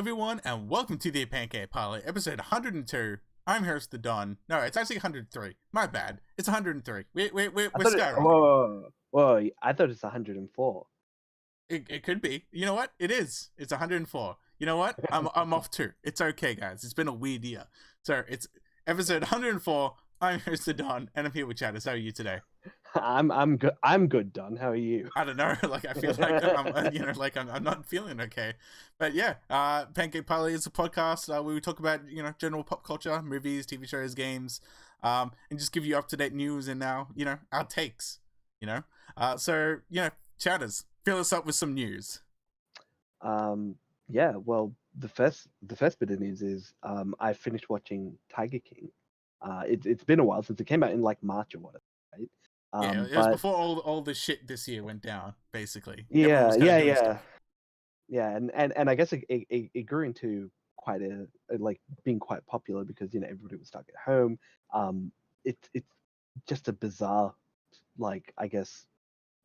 Everyone, and welcome to the Pancake Parlay, episode 102. I'm host the Don. No, it's actually 103. My bad. It's 103. We're I thought it. skyrocketing. Whoa! I thought it's 104. It could be. You know what? It is. It's 104. You know what? I'm off too. It's okay, guys. It's been a weird year. So it's episode 104. I'm host the Don, and I'm here with Chatters. How are you today? I'm good. I'm good, Don. How are you? I don't know. Like I feel like I'm not feeling okay. But yeah, Pancake Parlay is a podcast where we talk about general pop culture, movies, TV shows, games, and just give you up to date news and now our takes. So chatters, fill us up with some news. Yeah. Well, the first bit of news is I finished watching Tiger King. It's been a while since it came out in like March or whatever, right? Yeah, it was But before all the shit this year went down. Basically, everyone yeah, was kind of yeah, doing yeah, stuff. yeah, and I guess it grew into quite like being quite popular because everybody was stuck at home. It's just a bizarre, like, I guess,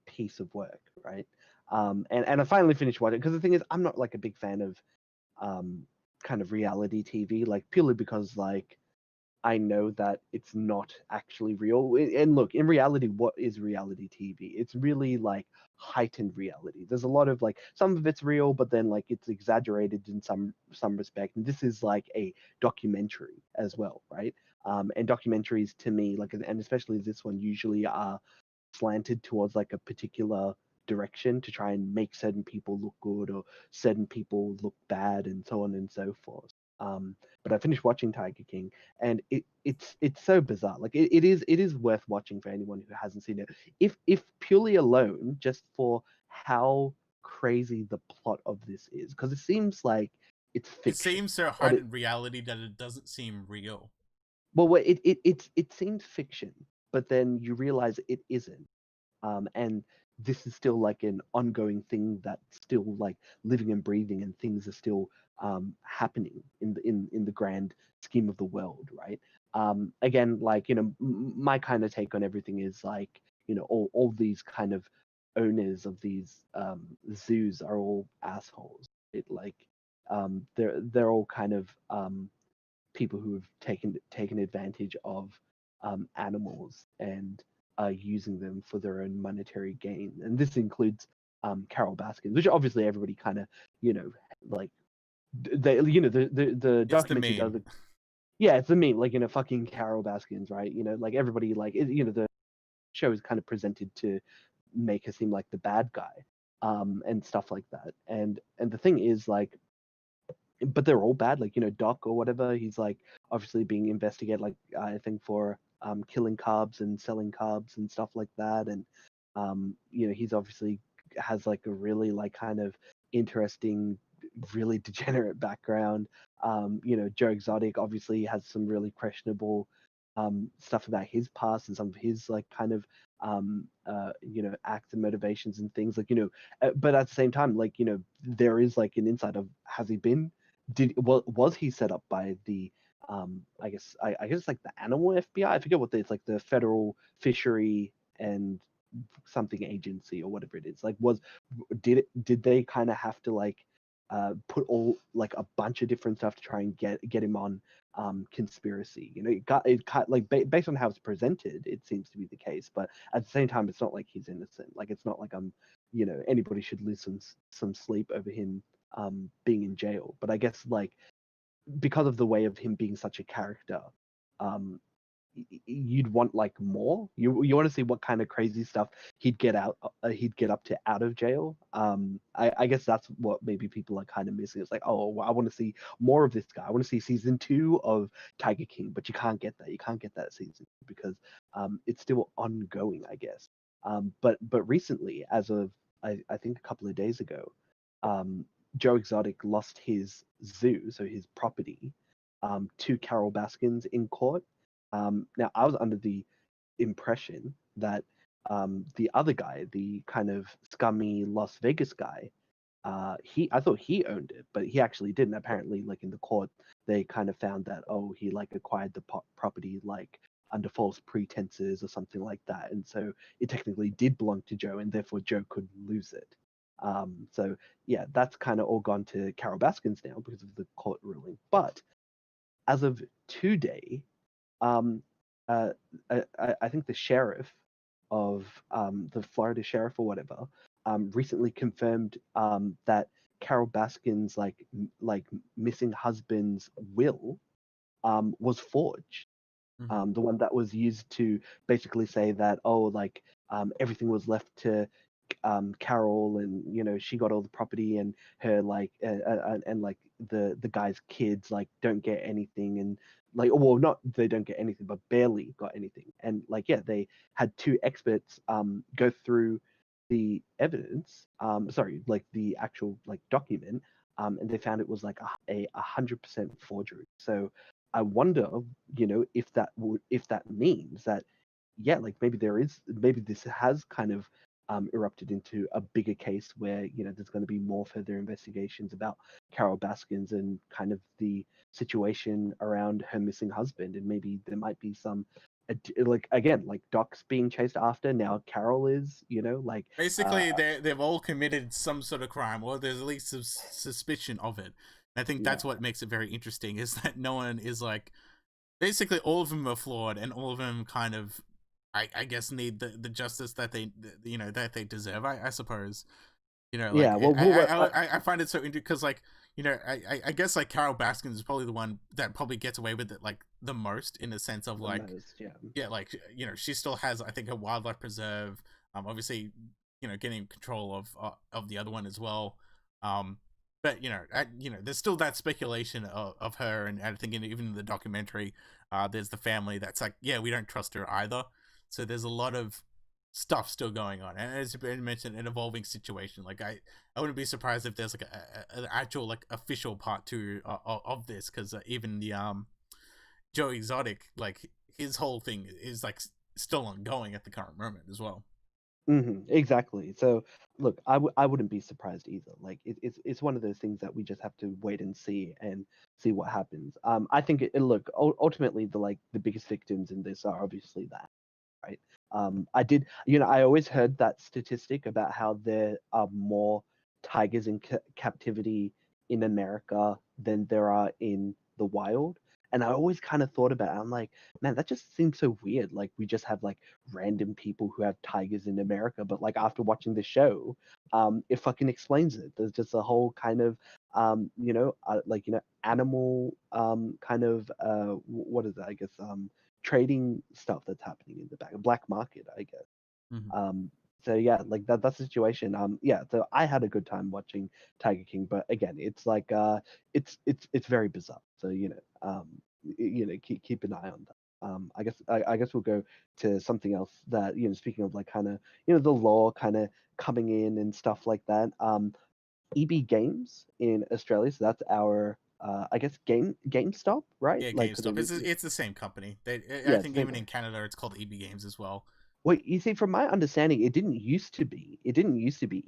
piece of work, right? And I finally finished watching because the thing is, I'm not like a big fan of kind of reality TV, like purely because like I know that it's not actually real. And look, in reality, what is reality TV? It's really like heightened reality. There's a lot of like some of it's real, but then like it's exaggerated in some respect. And this is like a documentary as well, right? And documentaries to me, like, and especially this one, usually are slanted towards like a particular direction to try and make certain people look good or certain people look bad and so on and so forth. But I finished watching Tiger King, and it's so bizarre. Like it is worth watching for anyone who hasn't seen it. If purely alone, just for how crazy the plot of this is, because it seems like it's It fiction, seems so but heightened reality that it doesn't seem real. it seems fiction, but then you realize it isn't. And this is still like an ongoing thing that's still like living and breathing, and things are still happening in the grand scheme of the world, right? Again, like my kind of take on everything is like all these kind of owners of these zoos are all assholes. It like they're all kind of people who have taken advantage of animals and are using them for their own monetary gain. And this includes Carol Baskins, which obviously everybody kind of like they the It's the documentary does meme. it. Yeah, it's a meme, like fucking Carol Baskins, right? Like everybody like the show is kind of presented to make her seem like the bad guy, and stuff like that. And the thing is like, but they're all bad. Like Doc or whatever, he's like obviously being investigated, like I think for killing carbs and selling carbs and stuff like that. And he's obviously has like a really like kind of interesting, really degenerate background. Joe Exotic obviously has some really questionable stuff about his past and some of his like kind of acts and motivations and things like but at the same time, like there is like an insight of, has he been, was he set up by the I guess like the animal FBI? I forget what it's like, the Federal Fishery and something agency or whatever it is. Like, did they kind of have to like put all like a bunch of different stuff to try and get him on conspiracy? It got like based on how it's presented, it seems to be the case. But at the same time, it's not like he's innocent. Like, it's not like anybody should lose some sleep over him being in jail. But I guess like because of the way of him being such a character, um, you'd want like more. You want to see what kind of crazy stuff he'd get up to out of jail. I guess that's what maybe people are kind of missing. It's like, oh, well, I want to see more of this guy. I want to see season 2 of Tiger King, but you can't get that. You can't get that season because it's still ongoing, I guess. But recently, as of I think a couple of days ago, um, Joe Exotic lost his zoo, so his property, to Carol Baskins in court. Now, I was under the impression that the other guy, the kind of scummy Las Vegas guy, I thought he owned it, but he actually didn't. Apparently, like in the court, they kind of found that, oh, he like acquired the property like under false pretenses or something like that, and so it technically did belong to Joe, and therefore Joe could lose it. So yeah, that's kind of all gone to Carol Baskins now because of the court ruling. But as of today, um, uh, I think the sheriff of the Florida sheriff or whatever recently confirmed that Carol Baskin's like missing husband's will was forged. Mm-hmm. The one that was used to basically say that, oh, like everything was left to Carol, and she got all the property, and her and like the guy's kids like don't get anything, and like, well, not they don't get anything, but barely got anything. And like, yeah, they had two experts go through the evidence, sorry, like the actual like document, and they found it was like a 100% forgery. So I wonder, if that means that, yeah, like maybe this has kind of erupted into a bigger case where there's going to be more further investigations about Carol Baskins and kind of the situation around her missing husband, and maybe there might be some like, again, like Doc's being chased after now. Carol is, like Basically, they've all committed some sort of crime, or there's at least some suspicion of it. And I think yeah, that's what makes it very interesting, is that no one is like, basically all of them are flawed, and all of them kind of, I guess, need the justice that they that they deserve. I suppose. Like yeah. Well, I find it so interesting because, like, I guess like Carol Baskin is probably the one that probably gets away with it like the most, in the sense of the like, most, yeah. yeah, like, she still has, I think, a wildlife preserve. Obviously, getting control of the other one as well. Um, but there's still that speculation of her, and I think even in the documentary, there's the family that's like, yeah, we don't trust her either. So there's a lot of stuff still going on, and as you mentioned, an evolving situation. Like, I wouldn't be surprised if there's like an actual like official part two of this, because even the Joe Exotic, like, his whole thing is like still ongoing at the current moment as well. Exactly. So, look, I wouldn't be surprised either. Like, it's one of those things that we just have to wait and see what happens. I think look, ultimately the biggest victims in this are obviously that, right? I did, I always heard that statistic about how there are more tigers in captivity in America than there are in the wild. And I always kind of thought about it. I'm like, man, that just seems so weird. Like, we just have like random people who have tigers in America, but like after watching the show, it fucking explains it. There's just a whole kind of animal kind of what is that? I guess trading stuff that's happening in the back, black market, I guess. Mm-hmm. So yeah, like that's the situation. Yeah, so I had a good time watching Tiger King, but again, it's like it's very bizarre. So keep an eye on that. I guess we'll go to something else that, speaking of like kind of the law kind of coming in and stuff like that. EB Games in Australia, so that's our I guess GameStop, right? Yeah, Like, 'cause GameStop. It's the same company. I yeah, it's think the same even in thing. Canada, it's called EB Games as well. Well, you see, from my understanding, it didn't used to be. It didn't used to be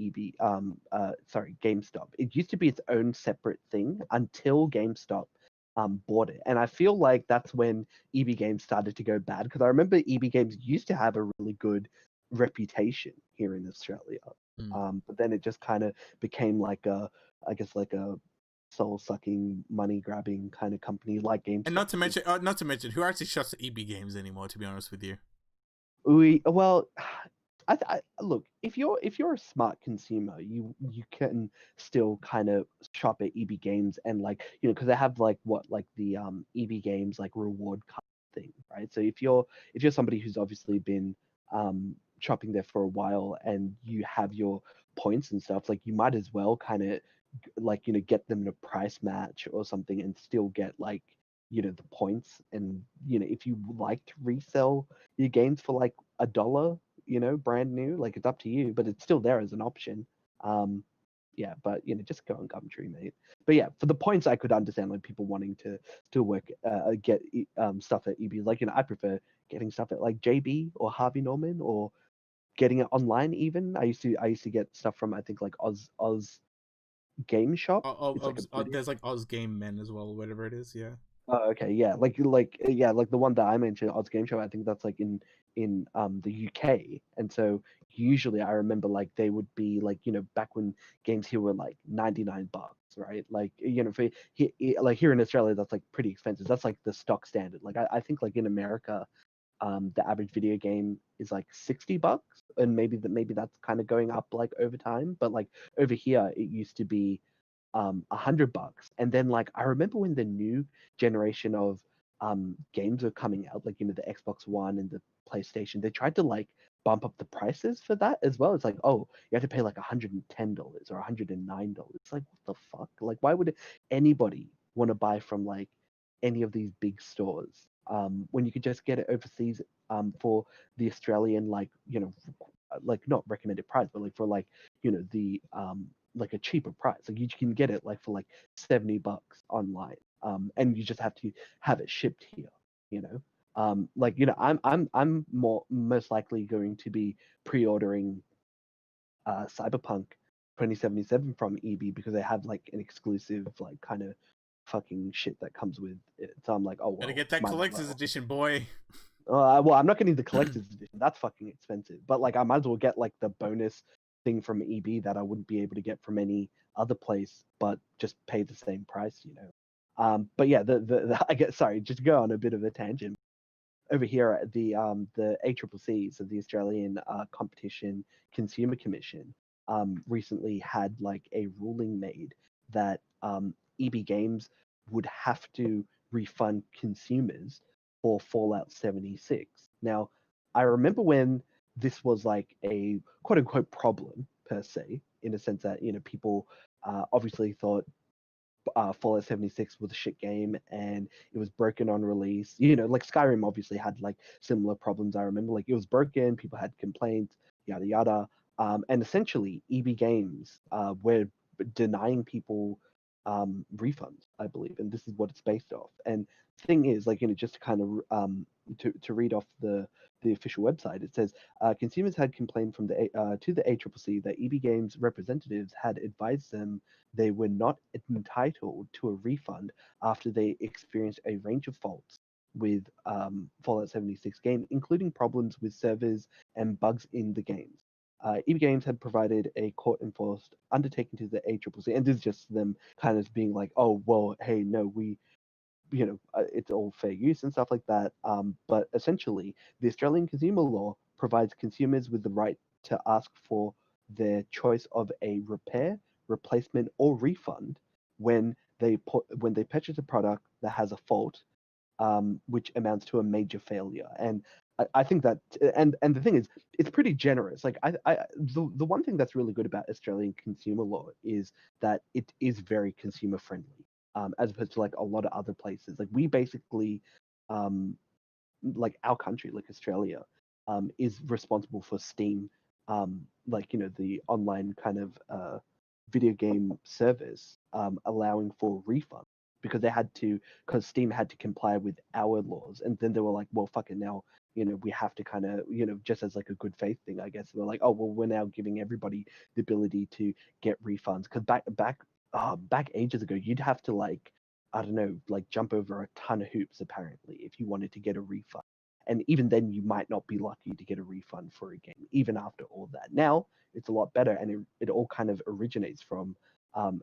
sorry, GameStop. It used to be its own separate thing until GameStop bought it. And I feel like that's when EB Games started to go bad, because I remember EB Games used to have a really good reputation here in Australia. Mm. But then it just kind of became like I guess like a soul sucking, money grabbing kind of company like And GameStop. not to mention, who actually shuts the EB Games anymore? To be honest with you. Well, look, if you're a smart consumer, you can still kind of shop at EB Games, and like, because they have like the EB Games like reward card thing, right? So if you're somebody who's obviously been shopping there for a while, and you have your points and stuff, like, you might as well kind of like, get them in a price match or something, and still get like, the points. And if you like to resell your games for like $1, brand new, like, it's up to you, but it's still there as an option. Yeah, but just go on Gumtree, mate. But yeah, for the points, I could understand like people wanting to still get stuff at EB. Like, I prefer getting stuff at like JB or Harvey Norman, or getting it online. Even I used to get stuff from, I think, like Oz Game Shop. It's like a British. There's like Oz Game Men as well, whatever it is. Yeah. Oh, okay, yeah, like the one that I mentioned, Odds Game Show. I think that's like in the UK, and so usually I remember like they would be like back when games here were like $99, right? Like for like here in Australia that's like pretty expensive. That's like the stock standard. Like I think like in America, the average video game is like $60, and maybe that's kind of going up like over time. But like over here, it used to be $100, and then like I remember when the new generation of games were coming out, like the Xbox One and the PlayStation, they tried to like bump up the prices for that as well. It's like, oh, you have to pay like $110 or $109. It's like, what the fuck? Like, why would anybody want to buy from like any of these big stores when you could just get it overseas for the Australian like not recommended price, but like for like the like a cheaper price. Like you can get it like for like $70 online, and you just have to have it shipped here. You know, like I'm most likely going to be pre-ordering Cyberpunk 2077 from EB because they have like an exclusive like kind of fucking shit that comes with it. So I'm like, oh Gotta well, get that might as collector's well. edition, boy. Well, I'm not getting the collector's edition. That's fucking expensive. But like, I might as well get like the bonus thing from EB that I wouldn't be able to get from any other place, but just pay the same price. But yeah, the I get sorry, just to go on a bit of a tangent. Over here at the ACCC, so the Australian Competition Consumer Commission, recently had like a ruling made that EB Games would have to refund consumers for Fallout 76. Now, I remember when this was like a quote unquote problem per se, in a sense that people obviously thought Fallout 76 was a shit game and it was broken on release. Like Skyrim obviously had like similar problems. I remember like it was broken, people had complaints, yada yada. And essentially, EB Games were denying people refunds, I believe, and this is what it's based off. And thing is, like just to kind of to read off the official website, it says consumers had complained from the to the ACCC that EB Games representatives had advised them they were not entitled to a refund after they experienced a range of faults with Fallout 76 game, including problems with servers and bugs in the games. EB Games had provided a court-enforced undertaking to the ACCC, and this is just them kind of being like, "Oh, well, hey, no, it's all fair use and stuff like that." But essentially, the Australian consumer law provides consumers with the right to ask for their choice of a repair, replacement, or refund when they purchase a product that has a fault, which amounts to a major failure. And I think that, and the thing is, it's pretty generous. Like the one thing that's really good about Australian consumer law is that it is very consumer friendly, as opposed to like a lot of other places. Like we basically, like our country, like Australia, is responsible for Steam, like the online kind of video game service, allowing for refund because because Steam had to comply with our laws, and then they were like, well, fuck it, now we have to kind of just as like a good faith thing, I guess. They're like, oh well, we're now giving everybody the ability to get refunds because back ages ago, you'd have to like I don't know, like jump over a ton of hoops apparently if you wanted to get a refund. And even then, you might not be lucky to get a refund for a game, even after all that. Now, it's a lot better, and it all kind of originates from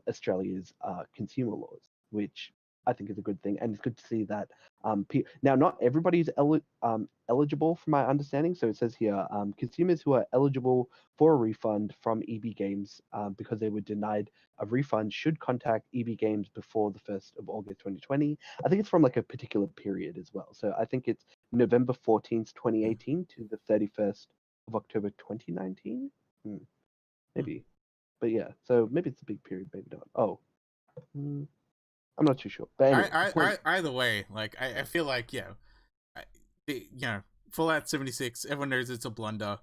Australia's consumer laws, which I think is a good thing. And it's good to see that now not everybody's eligible, from my understanding. So it says here consumers who are eligible for a refund from EB Games because they were denied a refund should contact EB Games before the 1st of August 2020. I think it's from like a particular period as well. So I think it's November 14th, 2018 to the 31st of October 2019. Maybe. But yeah, so maybe it's a big period, maybe not. Oh, I'm not too sure. But anyway, Either way, like I feel like Fallout 76. Everyone knows it's a blunder.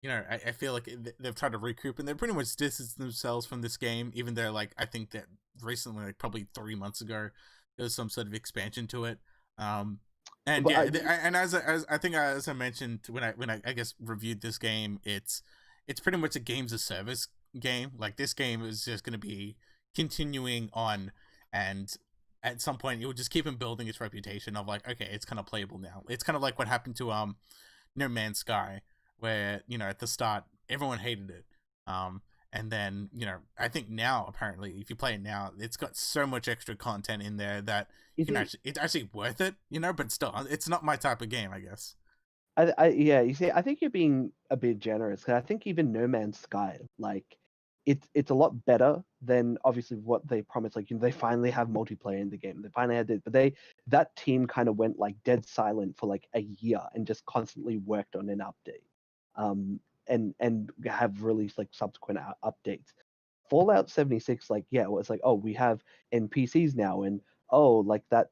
I feel like they've tried to recoup and they're pretty much distanced themselves from this game, even though like I think that recently, like probably 3 months ago, there was some sort of expansion to it. And yeah, and as I think as I mentioned when I guess reviewed this game, it's pretty much a games of service game. Like this game is just going to be continuing on, and at some point it would just keep on building its reputation of like, okay, it's kind of playable now. It's kind of like what happened to No Man's Sky, where at the start everyone hated it, and then I think now apparently if you play it now, it's got so much extra content in there that it's actually worth it, but still it's not my type of game, I guess. Yeah, you see, I think you're being a bit generous because I think even No Man's Sky, like, it's a lot better than obviously what they promised. Like, they finally have multiplayer in the game. They finally had it, but that team kind of went like dead silent for like a year and just constantly worked on an update, and have released like subsequent updates. Fallout 76, like, yeah, it's like, oh, we have NPCs now, and oh, like that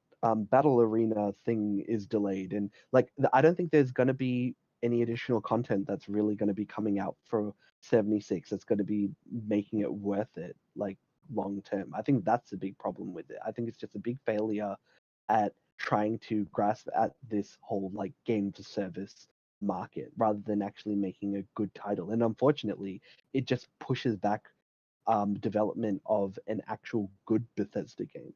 battle arena thing is delayed, and like I don't think there's going to be any additional content that's really going to be coming out for 76 that's going to be making it worth it, like, long term. I think that's a big problem with it. I think it's just a big failure at trying to grasp at this whole like game to service market rather than actually making a good title. And unfortunately, it just pushes back development of an actual good Bethesda game.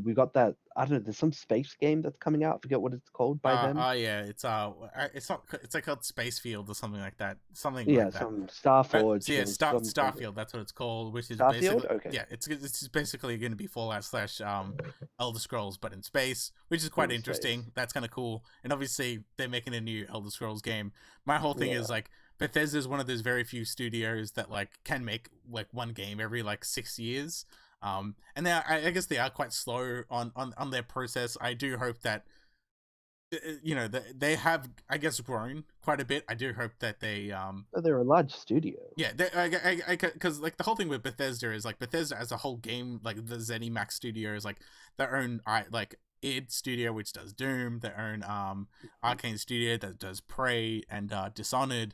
We got that. I don't know. There's some space game that's coming out. I forget what it's called by them. Oh yeah, it's not. It's like called Spacefield or something like that. Something Yeah, like that. some So Starforge yeah, or something. Starfield. That's what it's called. Which is Starfield. basically Okay. yeah, it's basically going to be Fallout slash Elder Scrolls, but in space, which is quite In interesting. space. That's kind of cool. And obviously, they're making a new Elder Scrolls game. My whole thing is like Bethesda is one of those very few studios that like can make like one game every like 6 years. And I guess they are quite slow on their process. I do hope that they have, I guess, grown quite a bit. I do hope that they So they're a large studio. yeah, because like the whole thing with Bethesda is like Bethesda as a whole game, like the ZeniMax studio is like their own like id studio which does Doom, their own Arcane studio that does Prey and Dishonored.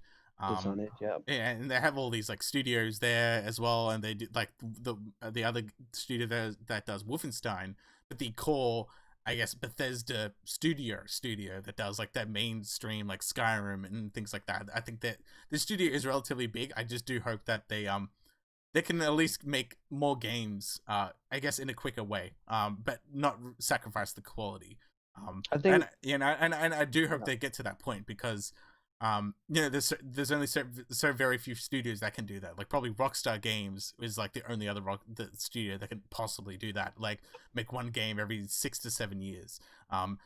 Dishonored, yeah. And they have all these like studios there as well, and they do like the other studio that does Wolfenstein, but the core, I guess, Bethesda studio that does like that mainstream like Skyrim and things like that. I think that the studio is relatively big. I just do hope that they can at least make more games, I guess, in a quicker way, but not sacrifice the quality. I think, and I do hope they get to that point because there's only so very few studios that can do that. Like probably Rockstar Games is like the only other the studio that can possibly do that. Like make one game every 6 to 7 years.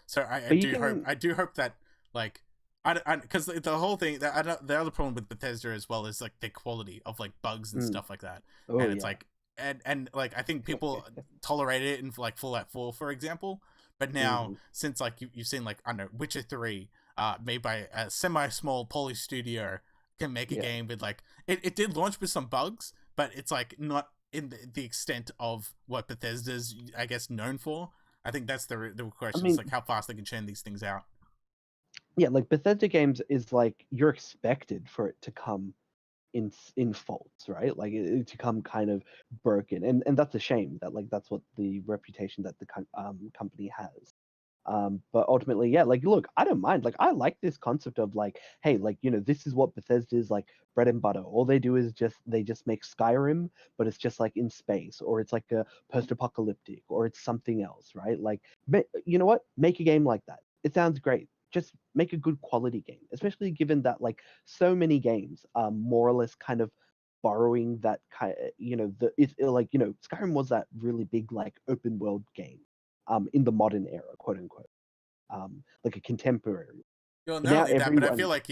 So I do hope that like because the whole thing that the other problem with Bethesda as well is like the quality of like bugs and stuff like that. Oh, and it's like and like I think people tolerate it in like Fallout 4, for example. But now since like you've seen like I don't know Witcher 3. Made by a semi-small Polish studio, can make a game with like it did launch with some bugs, but it's like not in the extent of what Bethesda's, I guess, known for. I think that's the question. Is like how fast they can churn these things out. Yeah, like Bethesda games is like you're expected for it to come in faults, right? Like to come kind of broken, and that's a shame. That like that's what the reputation that the company has. But ultimately, yeah, like look, I don't mind. Like I like this concept of like, hey, like this is what Bethesda is like, bread and butter. All they do is they just make Skyrim, but it's just like in space, or it's like a post-apocalyptic, or it's something else, right? Like, you know what? Make a game like that. It sounds great. Just make a good quality game, especially given that like so many games are more or less kind of borrowing that kind of, it's like Skyrim was that really big like open world game in the modern era, quote unquote, like a contemporary. Well, But not now only that, but I everyone, feel like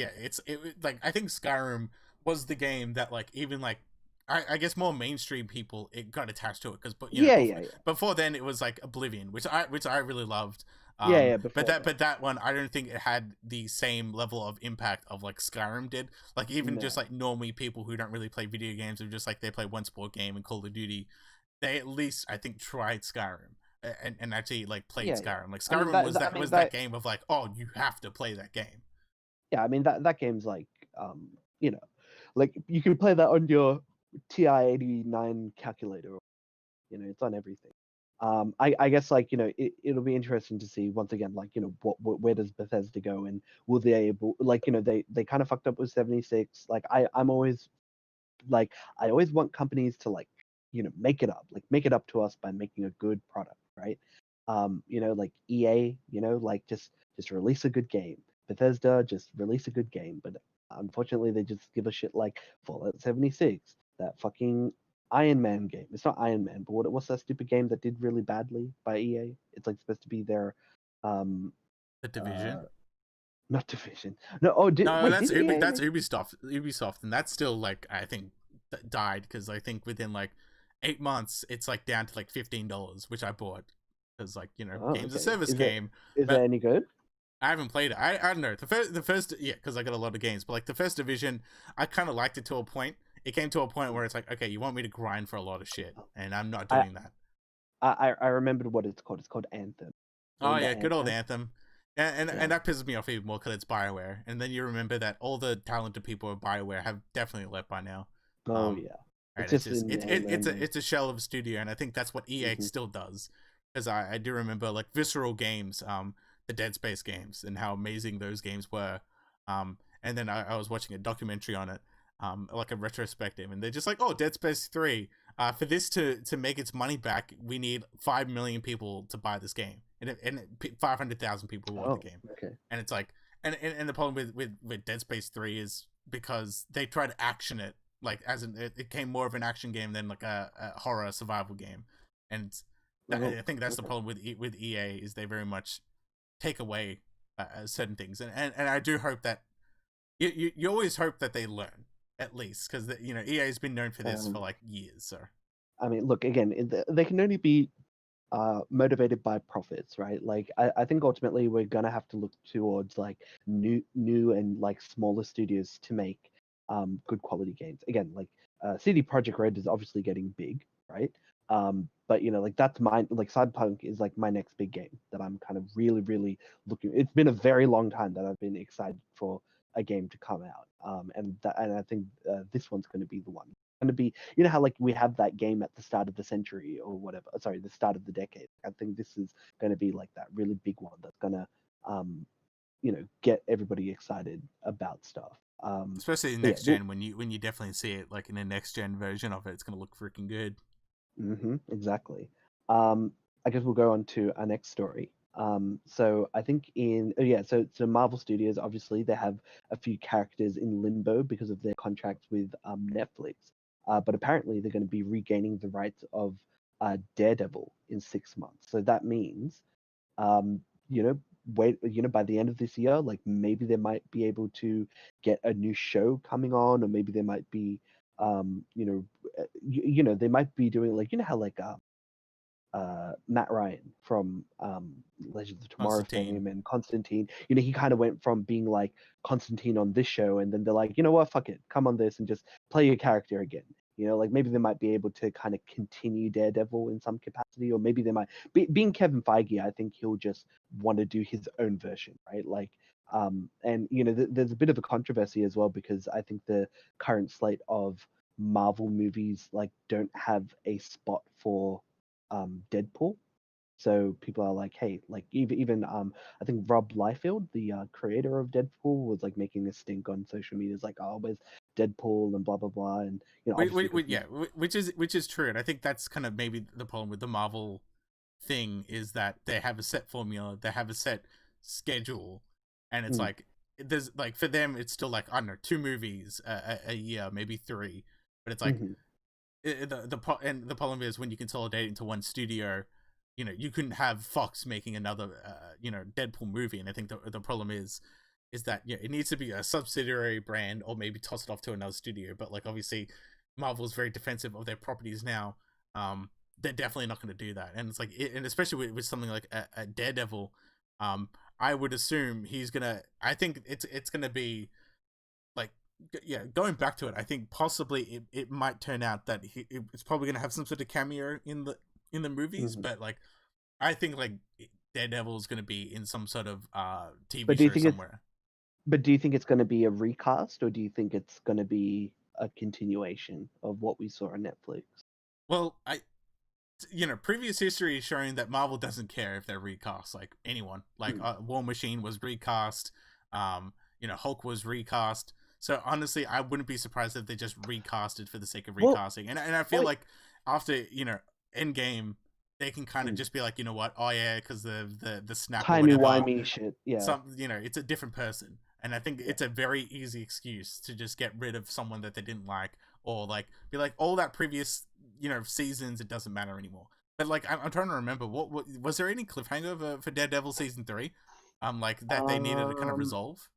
like I think Skyrim was the game that like even like I guess more mainstream people it got attached to it because before then it was like Oblivion, which I really loved. Before but that one I don't think it had the same level of impact of like Skyrim did. Like even just like normally people who don't really play video games or just like they play one sport game and Call of Duty, they at least I think tried Skyrim. And actually like played Skyrim. Like Skyrim was that game of like, oh, you have to play that game. Yeah, I mean that game's like like you can play that on your TI-89 calculator. It's on everything. I guess like it'll be interesting to see once again like where does Bethesda go, and will they able like they kind of fucked up with 76. Like I'm always like I always want companies to like make it up to us by making a good product, right? right? Like EA, like just release a good game. Bethesda, just release a good game. But unfortunately, they just give a shit like Fallout 76, that fucking Iron Man game. It's not Iron Man, but what's that stupid game that did really badly by EA? It's like supposed to be their um The uh Division. not Division. No, oh did No, wait, that's did EA that's make Ubisoft, and that's still like I think died because I think within like 8 months it's like down to like $15, which I bought because like Oh, game's a okay. service Is it game, is it but any good? I haven't played it. I don't know the first yeah because I got a lot of games, but like the first Division I kind of liked it to a point. It came to a point where it's like okay, you want me to grind for a lot of shit, and I'm not I doing that. I remembered what it's called. It's called Anthem. Oh Remember yeah, good old Anthem? Anthem. And Yeah. that pisses me off even more because it's Bioware, and then you remember that all the talented people at Bioware have definitely left by now. Oh Um, yeah. right, It's it's just just in name only. it's a shell of a studio, and I think that's what EA Hmm. still does. Because I do remember like Visceral Games, the Dead Space games, and how amazing those games were. And then I was watching a documentary on it, like a retrospective, and they're just like, oh, Dead Space 3. For this to make its money back, we need 5 million people to buy this game, and 500,000 people want the Oh, game, okay. and it's like, and the problem with Dead Space 3 is because they try to action it like as in it came more of an action game than like a horror survival game, and Oh, I think that's the okay. problem with EA is they very much take away certain things, and I do hope that you always hope that they learn at least because EA has been known for this for Um, like years. So I mean, look again. They can only be motivated by profits, right? Like I think ultimately we're gonna have to look towards like new and like smaller studios to make good quality games. Again, like CD Projekt Red is obviously getting big, right? But like that's my like Cyberpunk is like my next big game that I'm kind of really looking. It's been a very long time that I've been excited for a game to come out. And I think this one's going to be the one. Going to be, how like we have that game at the start of the century or whatever, sorry, the start of the decade. I think this is going to be like that really big one that's going to get everybody excited about stuff. especially in But yeah, next well, gen when you definitely see it like in a next gen version of it, it's gonna look freaking good. exactly. um I guess we'll go on to our next story. So I think so Marvel Studios, obviously they have a few characters in limbo because of their contracts with Netflix. But apparently they're going to be regaining the rights of Daredevil in 6 months. So that means, um, you know, wait, by the end of this year, like maybe they might be able to get a new show coming on, or maybe they might be, they might be doing like, how like Matt Ryan from Legends of Tomorrow Constantine. fame and Constantine. He kind of went from being like Constantine on this show, and then they're like, you know what, fuck it, come on this and just play your character again. Like maybe they might be able to kind of continue Daredevil in some capacity, or maybe they might. Being Kevin Feige, I think he'll just want to do his own version, right? Like, and there's a bit of a controversy as well because I think the current slate of Marvel movies like don't have a spot for Deadpool. So people are like, hey, like even I think Rob Liefeld, the creator of Deadpool, was like making a stink on social media. It's like, oh, where's Deadpool and blah blah blah, and obviously because Yeah, which is true, and I think that's kind of maybe the problem with the Marvel thing is that they have a set formula, they have a set schedule, and it's mm, like there's like for them it's still like I don't know 2 movies a year, maybe 3, but it's like mm-hmm, and the problem is when you consolidate into one studio, you couldn't have Fox making another Deadpool movie, and I think the problem is that it needs to be a subsidiary brand or maybe toss it off to another studio. But like obviously, Marvel's very defensive of their properties now. They're definitely not going to do that, and it's like, and especially with something like a Daredevil, I would assume he's gonna. I think it's gonna be like yeah. Going back to it, I think possibly it might turn out that it's probably gonna have some sort of cameo in the movies, mm-hmm. but like I think like Daredevil is gonna be in some sort of TV But do you show think it's somewhere. but do you think it's going to be a recast, or do you think it's going to be a continuation of what we saw on Netflix? Well, previous history is showing that Marvel doesn't care if they're recast like anyone. Like Mm. War Machine was recast, Hulk was recast. So honestly, I wouldn't be surprised if they just recasted for the sake of Well, recasting. And I feel well, like after Endgame, they can kind of just be like, you know what, oh yeah, because the snap or Timey whatever, wimey shit. Yeah. it's a different person. And I think Yeah. it's a very easy excuse to just get rid of someone that they didn't like, or like be like, all that previous, seasons, it doesn't matter anymore. But like, I'm trying to remember, what was there any cliffhanger for Daredevil season 3, like that they needed to kind of Um, resolve?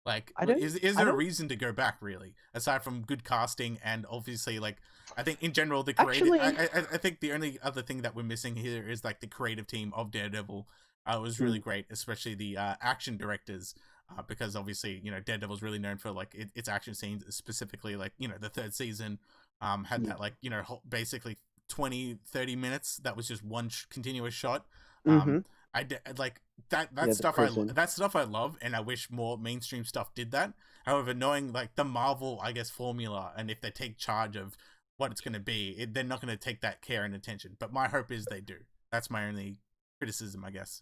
Like, I don't. is I there a don't reason to go back, really, aside from good casting and obviously, like, I think in general the creative. actually. I think the only other thing that we're missing here is like the creative team of Daredevil. Was really Mm, great, especially the action directors, because obviously Daredevil's really known for like its action scenes, specifically like the third season, had yeah. that like basically 20-30 minutes that was just one continuous shot. Mm-hmm. Like that Yeah. The stuff. prison. That stuff I love, and I wish more mainstream stuff did that. However, knowing like the Marvel, I guess, formula, and if they take charge of what it's going to be, they're not going to take that care and attention. But my hope is they do. That's my only criticism, I guess.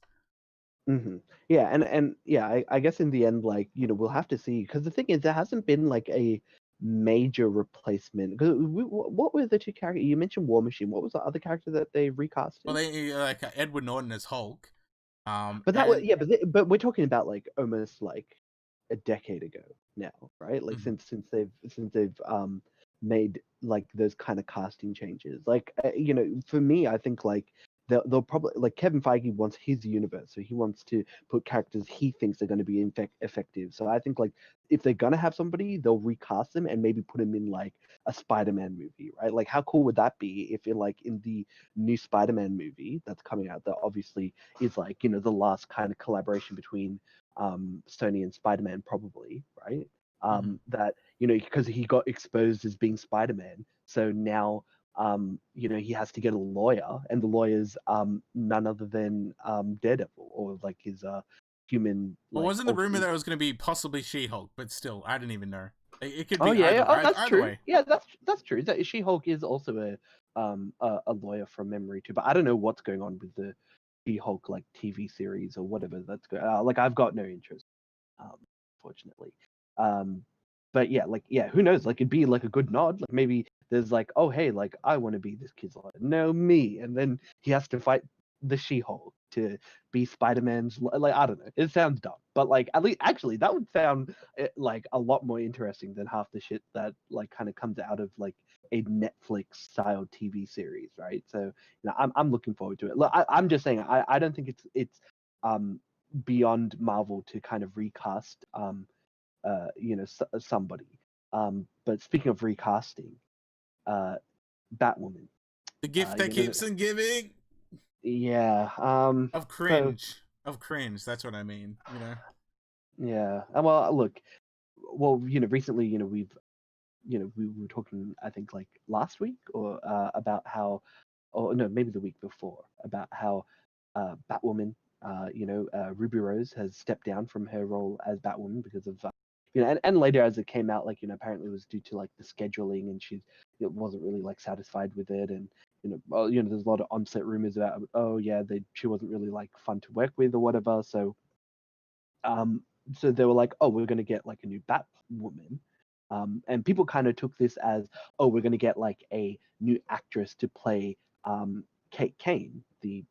Mm-hmm. Yeah, and yeah, I guess in the end, like we'll have to see because the thing is, there hasn't been like a major replacement. Because what were the two characters you mentioned? War Machine. What was the other character that they Well, recasted? they like Edward Norton as Hulk, But that was and yeah, but we're talking about like almost like a decade ago now, right? Like mhm. since they've made like those kind of casting changes. Like for me, I think like they'll probably like Kevin Feige wants his universe, so he wants to put characters he thinks are going to be effective. So I think like if they're gonna have somebody, they'll recast them and maybe put him in like a Spider-Man movie, right? Like how cool would that be if in the new Spider-Man movie that's coming out that obviously is like the last kind of collaboration between Sony and Spider-Man probably, right? Mhm. That because he got exposed as being Spider-Man, so now he has to get a lawyer, and the lawyer's none other than Daredevil or like his human Well, like wasn't the rumor alter. that it was going to be possibly She-Hulk? But still, I didn't even know. It could Oh be yeah, yeah. either Oh, that's either true. way. Yeah, that's true. That She-Hulk is also a lawyer from memory too, but I don't know what's going on with the She-Hulk like TV series or whatever that's going. Like I've got no interest, um, fortunately. Um, but yeah, like yeah, who knows? Like it'd be like a good nod. Like maybe there's like, oh hey, like I want to be this kid's lawyer. No, me, and then he has to fight the She-Hulk to be Spider-Man's. Like I don't know. It sounds dumb, but like at least actually that would sound like a lot more interesting than half the shit that like kind of comes out of like a Netflix style TV series, right? So I'm looking forward to it. Look, I'm just saying I don't think it's um beyond Marvel to kind of recast somebody. But speaking of recasting, uh, Batwoman. The gift that You know, keeps on giving yeah. of So cringe, of cringe. That's what I mean. yeah. Well, look. Well, recently, we were talking, I think, like last week or about how, or no, maybe the week before, about how Batwoman, Ruby Rose has stepped down from her role as Batwoman because of, and later as it came out, like, apparently it was due to like the scheduling and it wasn't really like satisfied with it. And, well, there's a lot of on-set rumors about, oh yeah, she wasn't really like fun to work with or whatever. Um, so they were like, oh, we're going to get like a new Batwoman. And people kind of took this as, oh, we're going to get like a new actress to play Kate Kane, the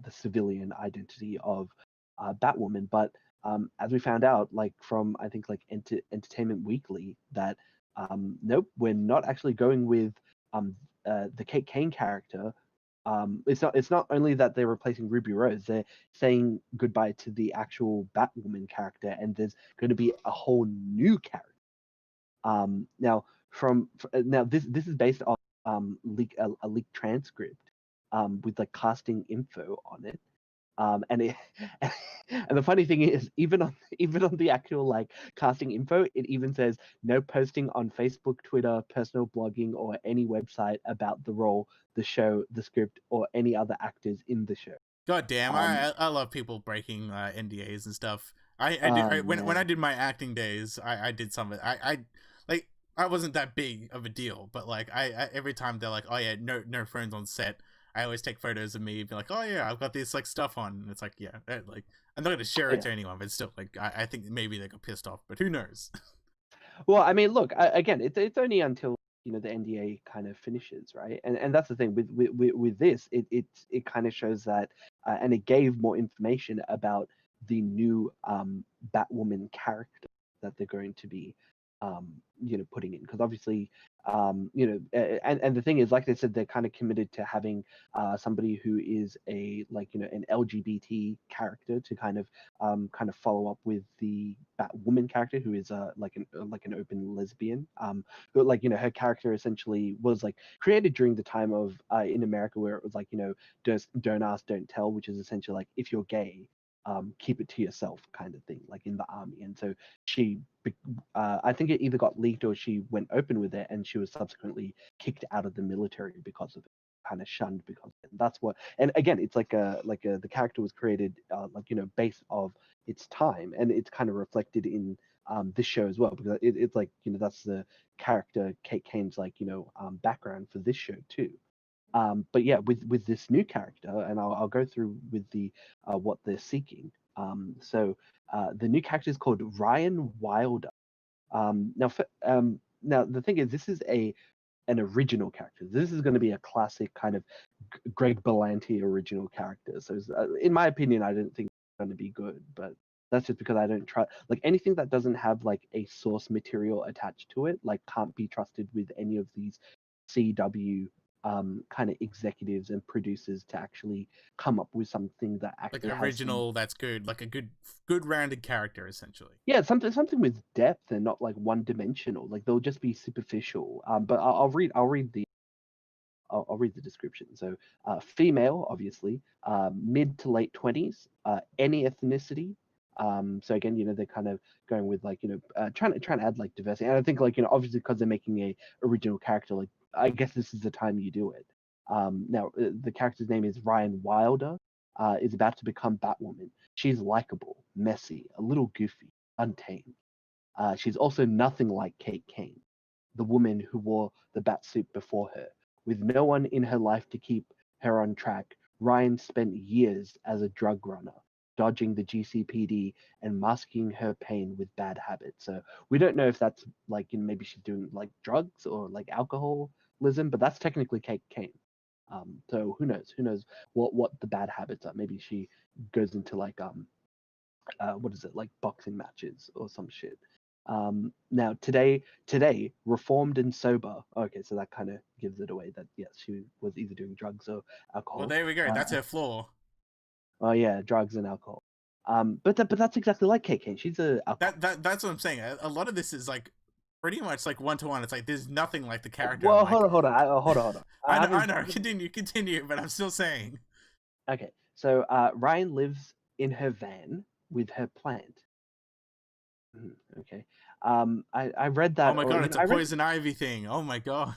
civilian identity of Batwoman. But as we found out, like from I think like Entertainment Weekly, that nope, we're not actually going with the Kate Kane character. It's not only that they're replacing Ruby Rose, they're saying goodbye to the actual Batwoman character, and there's going to be a whole new character. Now this is based on a leaked transcript with like casting info on it. And it and the funny thing is, even on the actual like casting info, it even says no posting on Facebook, Twitter, personal blogging, or any website about the role, the show, the script, or any other actors in the show. God damn, Um, I love people breaking NDAs and stuff. When I man, did my acting days, I did some of it. Like I wasn't that big of a deal, but like I every time they're like, oh yeah, no phones on set. I always take photos of me, be like, oh yeah, I've got this like stuff on, and it's like, yeah, like I'm not gonna share it yeah. to anyone, but still, like I think maybe they got pissed off, but who knows? Well, I mean, look, again, it's only until the NDA kind of finishes, right? And that's the thing with this, it kind of shows that, and it gave more information about the new Batwoman character that they're going to be putting in, because obviously and the thing is, like they said, they're kind of committed to having somebody who is a an LGBT character to kind of follow up with the Batwoman character, who is an open lesbian. But her character essentially was created during the time of in America, where it was don't ask, don't tell, which is essentially if you're gay, keep it to yourself kind of thing, like in the army. And so she I think it either got leaked or she went open with it, and she was subsequently kicked out of the military because of it, kind of shunned because of it. And that's what. And again, it's the character was created based of its time, and it's kind of reflected in this show as well, because it's that's the character Kate Kane's background for this show too. But yeah, with this new character, and I'll go through with the what they're seeking. So the new character is called Ryan Wilder. Now the thing is, this is an original character. This is going to be a classic kind of Greg Berlanti original character. So in my opinion, I don't think it's going to be good, but that's just because I don't try anything that doesn't have a source material attached to it, can't be trusted with any of these CW kind of executives and producers to actually come up with something that actually Like has original, that's good. Like a good rounded character, essentially. yeah, something with depth and not one dimensional. They'll just be superficial. But I'll read the description. So, female, obviously, mid to late 20s, any ethnicity. So again, they're kind of going with trying to add diversity. And I think obviously because they're making a original character, I guess this is the time you do it. Now the character's name is Ryan Wilder. Is about to become Batwoman. She's likable, messy, a little goofy, untamed. She's also nothing like Kate Kane, the woman who wore the Batsuit before her. With no one in her life to keep her on track, Ryan spent years as a drug runner, dodging the GCPD and masking her pain with bad habits. So we don't know if that's maybe she's doing drugs or alcoholism, but that's technically Kate Kane. So who knows? Who knows what the bad habits are? Maybe she goes into what is it, boxing matches or some shit. Now today, reformed and sober. Okay, so that kind of gives it away that yes, she was either doing drugs or Well, alcohol. there we go. That's her flaw. Oh yeah, drugs and alcohol. But that's exactly like KK. She's a That's what I'm saying. A lot of this is pretty much one to one. It's there's nothing like the character. Well, I'm like, hold on. I know. Continue. But I'm still saying. Okay, so Ryan lives in her van with her plant. Okay. I read Oh that, my or god, it's a poison ivy thing. Oh my god.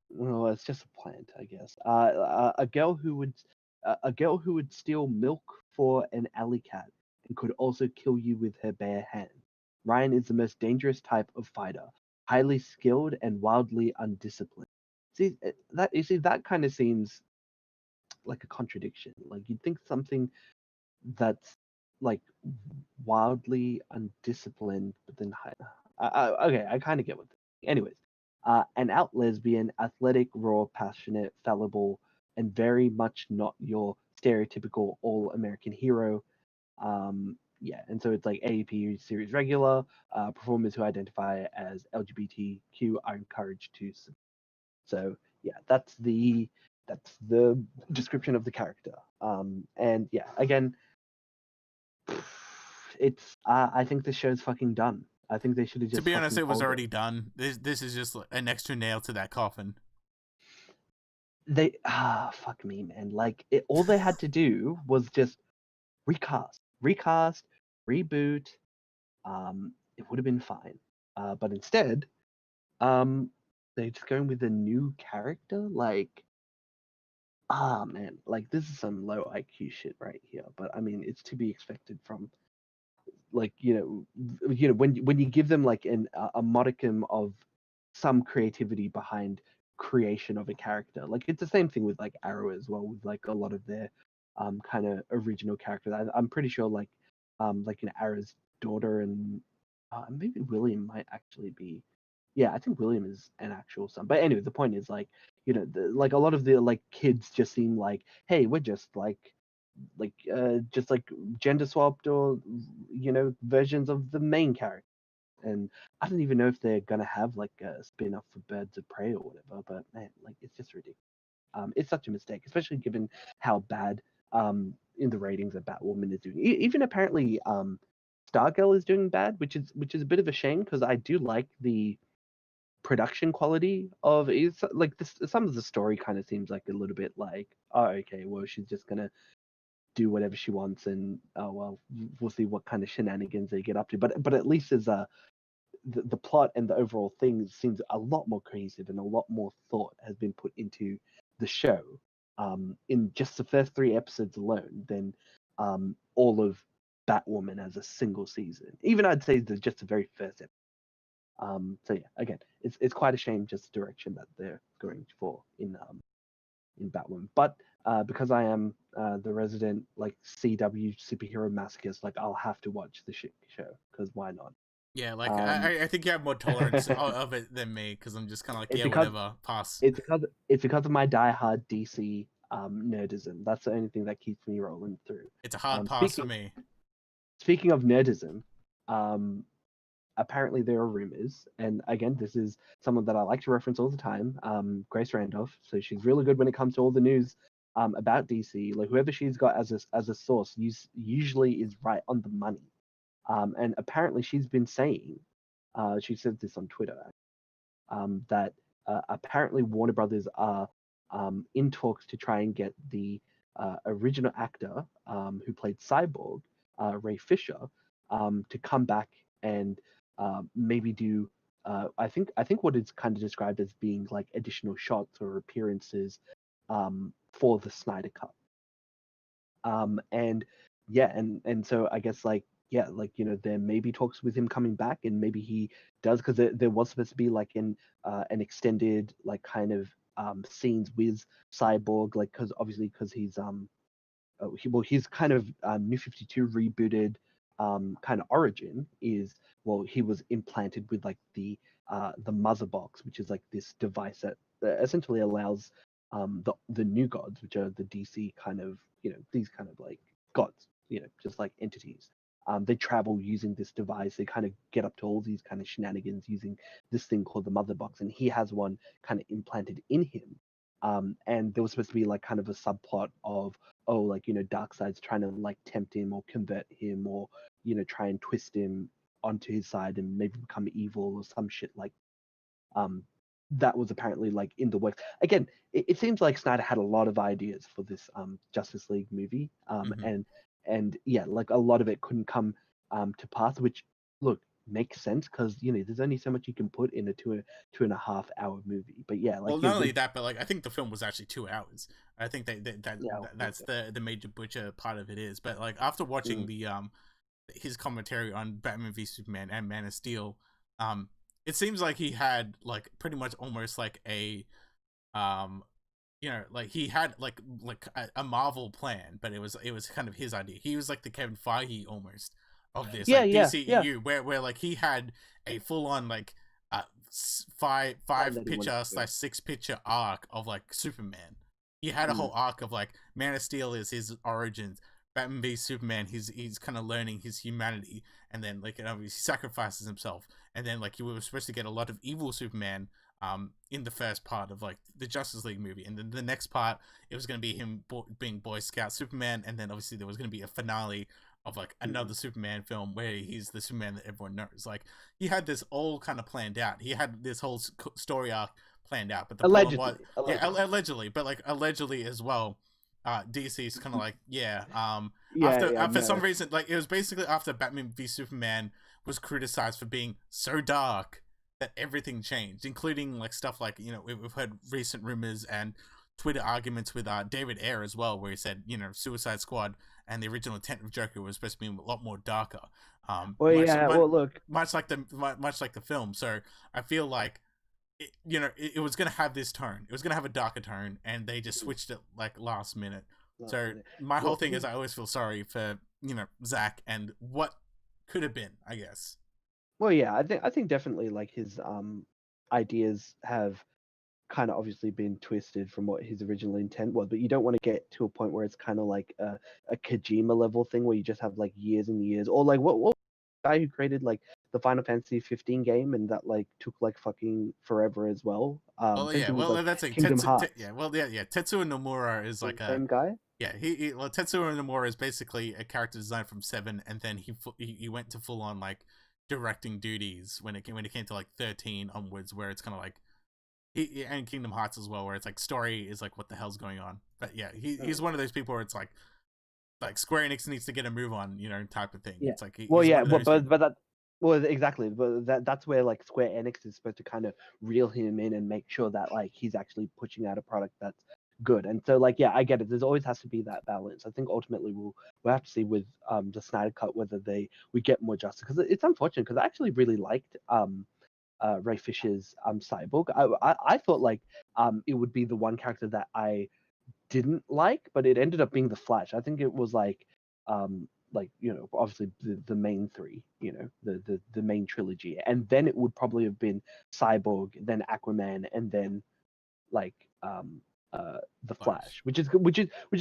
well, it's just a plant, I guess. A girl who would steal milk for an alley cat and could also kill you with her bare hand. Ryan is the most dangerous type of fighter, highly skilled and wildly undisciplined. That kind of seems like a contradiction. You'd think something that's like wildly undisciplined, but then okay, I kind of get what. Anyways, an out lesbian, athletic, raw, passionate, fallible, and very much not your stereotypical all-American hero. Yeah, and so it's AEP series regular. Performers who identify as LGBTQ are encouraged to. So yeah, that's the description of the character. And yeah, again, it's I think this show's fucking done. I think they should have just. To be honest, it was called already done. This is just an extra nail to that coffin. They fuck me, man. All they had to do was just recast, reboot. It would have been fine. But instead, they're just going with a new character. Man, this is some low IQ shit right here. But I mean, it's to be expected from when you give them a modicum of some creativity behind creation of a character. It's the same thing with Arrow as well, with a lot of their kind of original characters. I'm pretty sure Arrow's daughter and maybe William might actually be Yeah, I think William is an actual son. But anyway, the point is like, like a lot of the like kids just seem like, hey, we're just just like gender swapped or versions of the main character. And I don't even know if they're gonna have like a spin-off for Birds of Prey or whatever. But man, like it's just ridiculous. It's such a mistake, especially given how bad in the ratings that Batwoman is doing. Even apparently, Stargirl is doing bad, which is a bit of a shame because I do like the production quality of it's like this. Some of the story kind of seems like a little bit like, oh, okay, well, she's just gonna do whatever she wants, and oh well, we'll see what kind of shenanigans they get up to. But at least there's the plot and the overall thing seems a lot more cohesive and a lot more thought has been put into the show in just the first 3 episodes alone than all of Batwoman as a single season. Even I'd say just the very first episode. So yeah, again, it's quite a shame just the direction that they're going for in Batwoman. But because I am the resident like CW superhero masochist, like I'll have to watch the show because why not? Yeah, like I think you have more tolerance of it than me because I'm just kind of like, it's yeah, because whatever, pass. it's because of my diehard DC nerdism. That's the only thing that keeps me rolling through. It's a hard pass for Speaking me. speaking of nerdism, um, apparently there are rumors, and again, this is someone that I like to reference all the time, Grace Randolph. So she's really good when it comes to all the news about DC. Like whoever she's got as a source usually is right on the money. And apparently she's been saying, she said this on Twitter, that apparently Warner Brothers are in talks to try and get the original actor who played Cyborg, Ray Fisher, to come back and maybe do. I think what it's kind of described as being like additional shots or appearances for the Snyder Cut. And yeah, and so I guess like yeah, like there may be talks with him coming back, and maybe he does because there was supposed to be like an extended like kind of scenes with Cyborg, like because he's he's kind of New 52 rebooted kind of origin is well he was implanted with like the mother box, which is like this device that essentially allows the new gods, which are the DC kind of these kind of like gods, just like entities. They travel using this device. They kind of get up to all these kind of shenanigans using this thing called the mother box, and he has one kind of implanted in him. And there was supposed to be like kind of a subplot of oh like Darkseid's trying to like tempt him or convert him or try and twist him onto his side and maybe become evil or some shit like that was apparently like in the works. Again, it seems like Snyder had a lot of ideas for this Justice League movie, and yeah, like a lot of it couldn't come to pass, which look makes sense because there's only so much you can put in a 2.5 hour movie. But yeah, like Well, not only that, but like I think the film was actually 2 hours. I think that's the major butcher part of it is. But like after watching the his commentary on Batman v Superman and Man of Steel, it seems like he had like pretty much almost like a like he had like a Marvel plan, but it was kind of his idea. He was like the Kevin Feige almost of this like DCEU where like he had a full on like five picture / 6 picture arc of like Superman. He had a whole arc of like Man of Steel is his origins. Batman v Superman, he's kind of learning his humanity, and then like he sacrifices himself, and then like you were supposed to get a lot of evil Superman in the first part of like the Justice League movie, and then the next part it was going to be him being Boy Scout Superman, and then obviously there was going to be a finale of like another Superman film where he's the Superman that everyone knows. Like he had this all kind of planned out. He had this whole story arc planned out, but the problem was allegedly, but like allegedly as well. DC's kind of like for some reason, like it was basically after Batman v Superman was criticized for being so dark that everything changed, including like stuff like we've heard recent rumors and Twitter arguments with David Ayer as well, where he said Suicide Squad and the original intent of Joker was supposed to be a lot more darker. Much like the film. So I feel like it was going to have this tone. It was going to have a darker tone, and they just switched it like last minute. So my whole thing is I always feel sorry for, Zack and what could have been, I guess. Well, yeah, I think definitely like ideas have kind of obviously been twisted from what his original intent was, but you don't want to get to a point where it's kind of like a Kojima level thing where you just have like years and years, or like what guy who created like the Final Fantasy 15 game and that like took like fucking forever as well. Well, Same yeah, thing with well, like that's like Kingdom Hearts. Yeah, well, yeah. Tetsuo Nomura is The like a same guy. yeah. Well, Tetsuo Nomura is basically a character design from Seven, and then he went to full on like directing duties when it came to like 13 onwards, where it's kind of like and Kingdom Hearts as well, where it's like story is like what the hell's going on. But yeah, he's one of those people where it's like Square Enix needs to get a move on, type of thing. Yeah. It's like Well, he's yeah, one of those people. but that. Well, exactly. But that's where like Square Enix is supposed to kind of reel him in and make sure that like he's actually pushing out a product that's good. And so like yeah, I get it. There's always has to be that balance. I think ultimately we'll have to see with the Snyder Cut whether we get more justice, because it's unfortunate because I actually really liked Ray Fisher's Cyborg. I thought like it would be the one character that I didn't like, but it ended up being the Flash. I think it was like obviously the main three, the main trilogy, and then it would probably have been Cyborg, then Aquaman, and then like the Flash, which is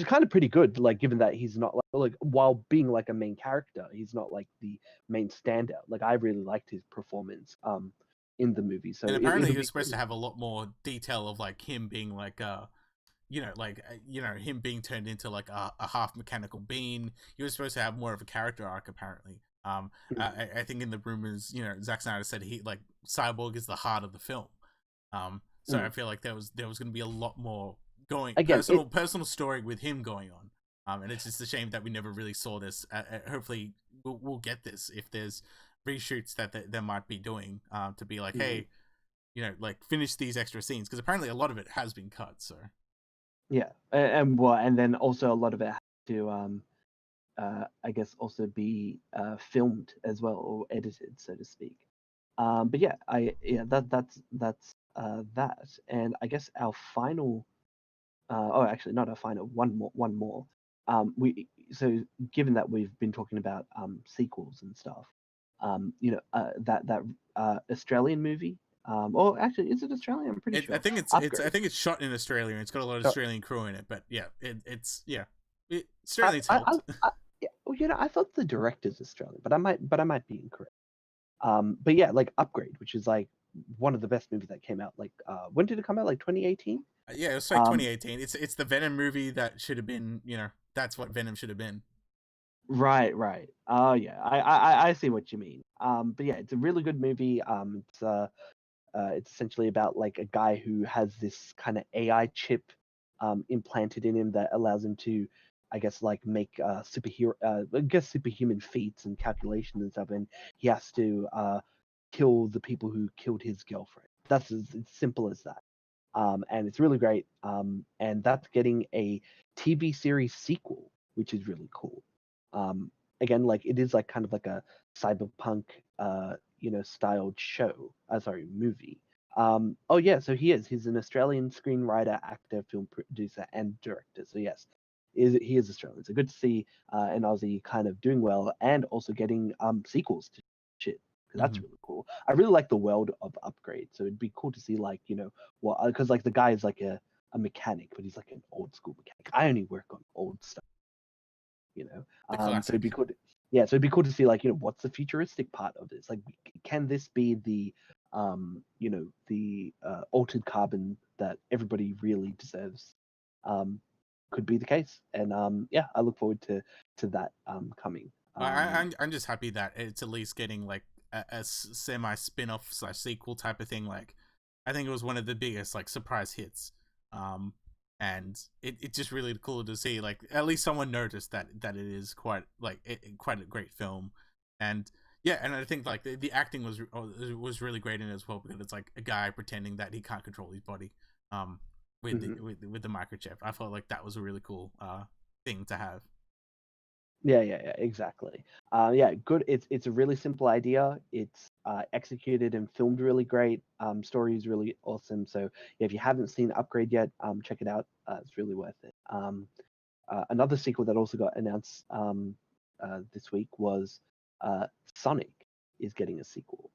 kind of pretty good, like given that he's not like while being like a main character, he's not like the main standout. Like I really liked his performance in the movie, so And apparently it'll he was be supposed to have a lot more detail of like him being like him being turned into like a half mechanical being. He was supposed to have more of a character arc apparently. I think in the rumors, Zack Snyder said he like Cyborg is the heart of the film. So I feel like there was going to be a lot more going again personal story with him going on. And it's just a shame that we never really saw this. Hopefully we'll get this if there's reshoots that they might be doing to be like, hey, like finish these extra scenes, because apparently a lot of it has been cut. So yeah, and then also a lot of it has to I guess also be filmed as well, or edited, so to speak. But yeah, that's that, and I guess our final. Actually, not our final. One more. We so given that we've been talking about sequels and stuff, that Australian movie. Or actually, is it Australian? I'm pretty I sure. think I Upgrade. think it's shot in Australia and it's got a lot of So, Australian crew in it. But yeah, I, Australians I, helped. I, yeah, well, I thought the director's Australian, but I might be incorrect. But yeah, like Upgrade, which is like one of the best movies that came out. Like, when did it come out? Like 2018. Yeah, it was like 2018. It's the Venom movie that should have been. That's what Venom should have been. Right. Oh yeah, I see what you mean. But yeah, it's a really good movie. It's essentially about like a guy who has this kind of AI chip implanted in him that allows him to, I guess, like make superhuman feats and calculations and stuff, and he has to kill the people who killed his girlfriend. That's as simple as that. And it's really great. And that's getting a TV series sequel, which is really cool. Again, like it is like kind of like a cyberpunk, styled show. Sorry, movie. Oh yeah, so he's an Australian screenwriter, actor, film producer, and director. So yes, he is Australian. So good to see an Aussie kind of doing well and also getting sequels to shit, because that's really cool. I really like the world of Upgrade, so it'd be cool to see like what, because like the guy is like a mechanic, but he's like an old school mechanic. I only work on old stuff. The So it'd classic. be cool. Yeah, so it'd be cool to see like what's the futuristic part of this? Like, can this be the the altered carbon that everybody really deserves? Could be the case, and yeah, I look forward to that coming. I'm just happy that it's at least getting like a semi spin off / sequel type of thing. Like, I think it was one of the biggest like surprise hits. And it's just really cool to see like at least someone noticed that it is quite like quite a great film. And yeah, and I think like the acting was really great in it as well, because it's like a guy pretending that he can't control his body with the microchip. I felt like that was a really cool thing to have. Yeah, exactly. Yeah, good. It's a really simple idea. It's executed and filmed really great. Story is really awesome. So yeah, if you haven't seen Upgrade yet, check it out. It's really worth it. Another sequel that also got announced this week was Sonic is getting a sequel.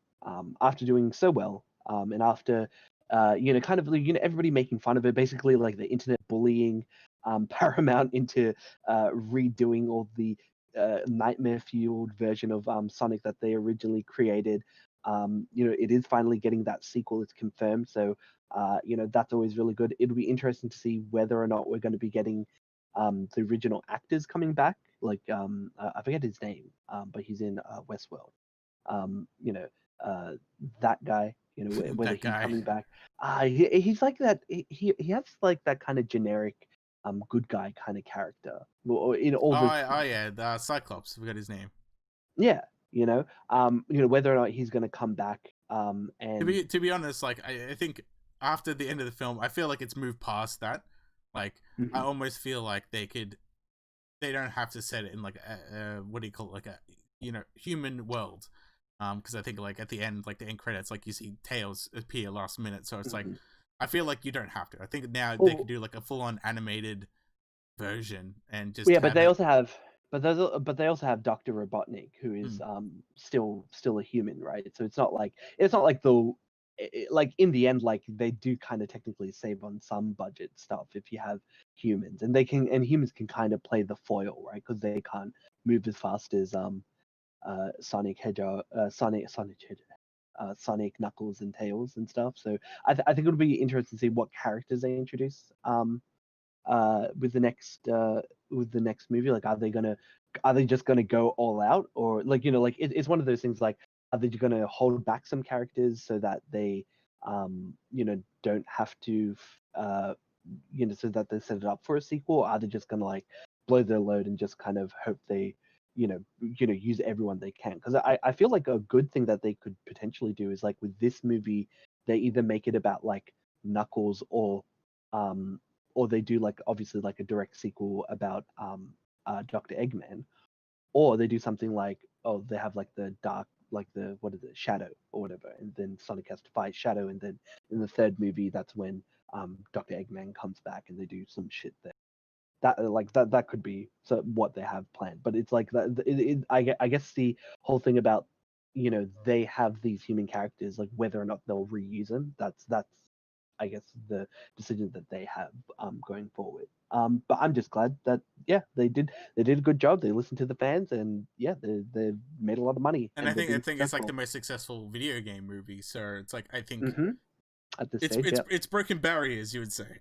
After doing so well And after kind of everybody making fun of it, basically like the internet bullying Paramount into redoing all the nightmare fueled version of Sonic that they originally created. It is finally getting that sequel. It's confirmed, so that's always really good. It'll be interesting to see whether or not we're going to be getting the original actors coming back. Like I forget his name, but he's in Westworld. That guy. Whether That he's guy. coming back. He's like that. He has like that kind of generic good guy kind of character in all the Yeah, the Cyclops. I forgot his name. yeah whether or not he's going to come back and To be honest, like I think after the end of the film, I feel like it's moved past that. Like I Mhm. almost feel like they don't have to set it in like a what do you call it, like a human world. Because I think like at the end, like the end credits, like you see Tails appear last minute, so it's like Mhm. I feel like you don't have to. I think now they could Well, do like a full on animated version and just yeah, but have they it. also have but they also have Dr. Robotnik, who is Mm, still a human, right? So it's not like the like in the end, like they do kind of technically save on some budget stuff if you have humans, and humans can kind of play the foil, right? Because they can't move as fast as Sonic Hedgehog, Sonic, Knuckles, and Tails and stuff. So I think it'll be interesting to see what characters they introduce with the next movie. Like, are they just gonna go all out, or like like it's one of those things like are they gonna hold back some characters so that they don't have to so that they set it up for a sequel, or are they just gonna like blow their load and just kind of hope they use everyone they can? Because I feel like a good thing that they could potentially do is like with this movie they either make it about like Knuckles um or they do like obviously like a direct sequel about Dr. Eggman, or they do something like they have like the dark like the what is it Shadow or whatever, and then Sonic has to fight Shadow, and then in the third movie that's when Dr. Eggman comes back and they do some shit there. That could be what they have planned, but it's like that. I guess the whole thing about they have these human characters, like whether or not they'll reuse them. That's I guess the decision that they have going forward. But I'm just glad that yeah they did a good job. They listened to the fans, and yeah they made a lot of money and and they've I been think it's like the successful. most successful video game movie. So it's like I think hmm At this stage, yeah. it's broken barriers, you would say.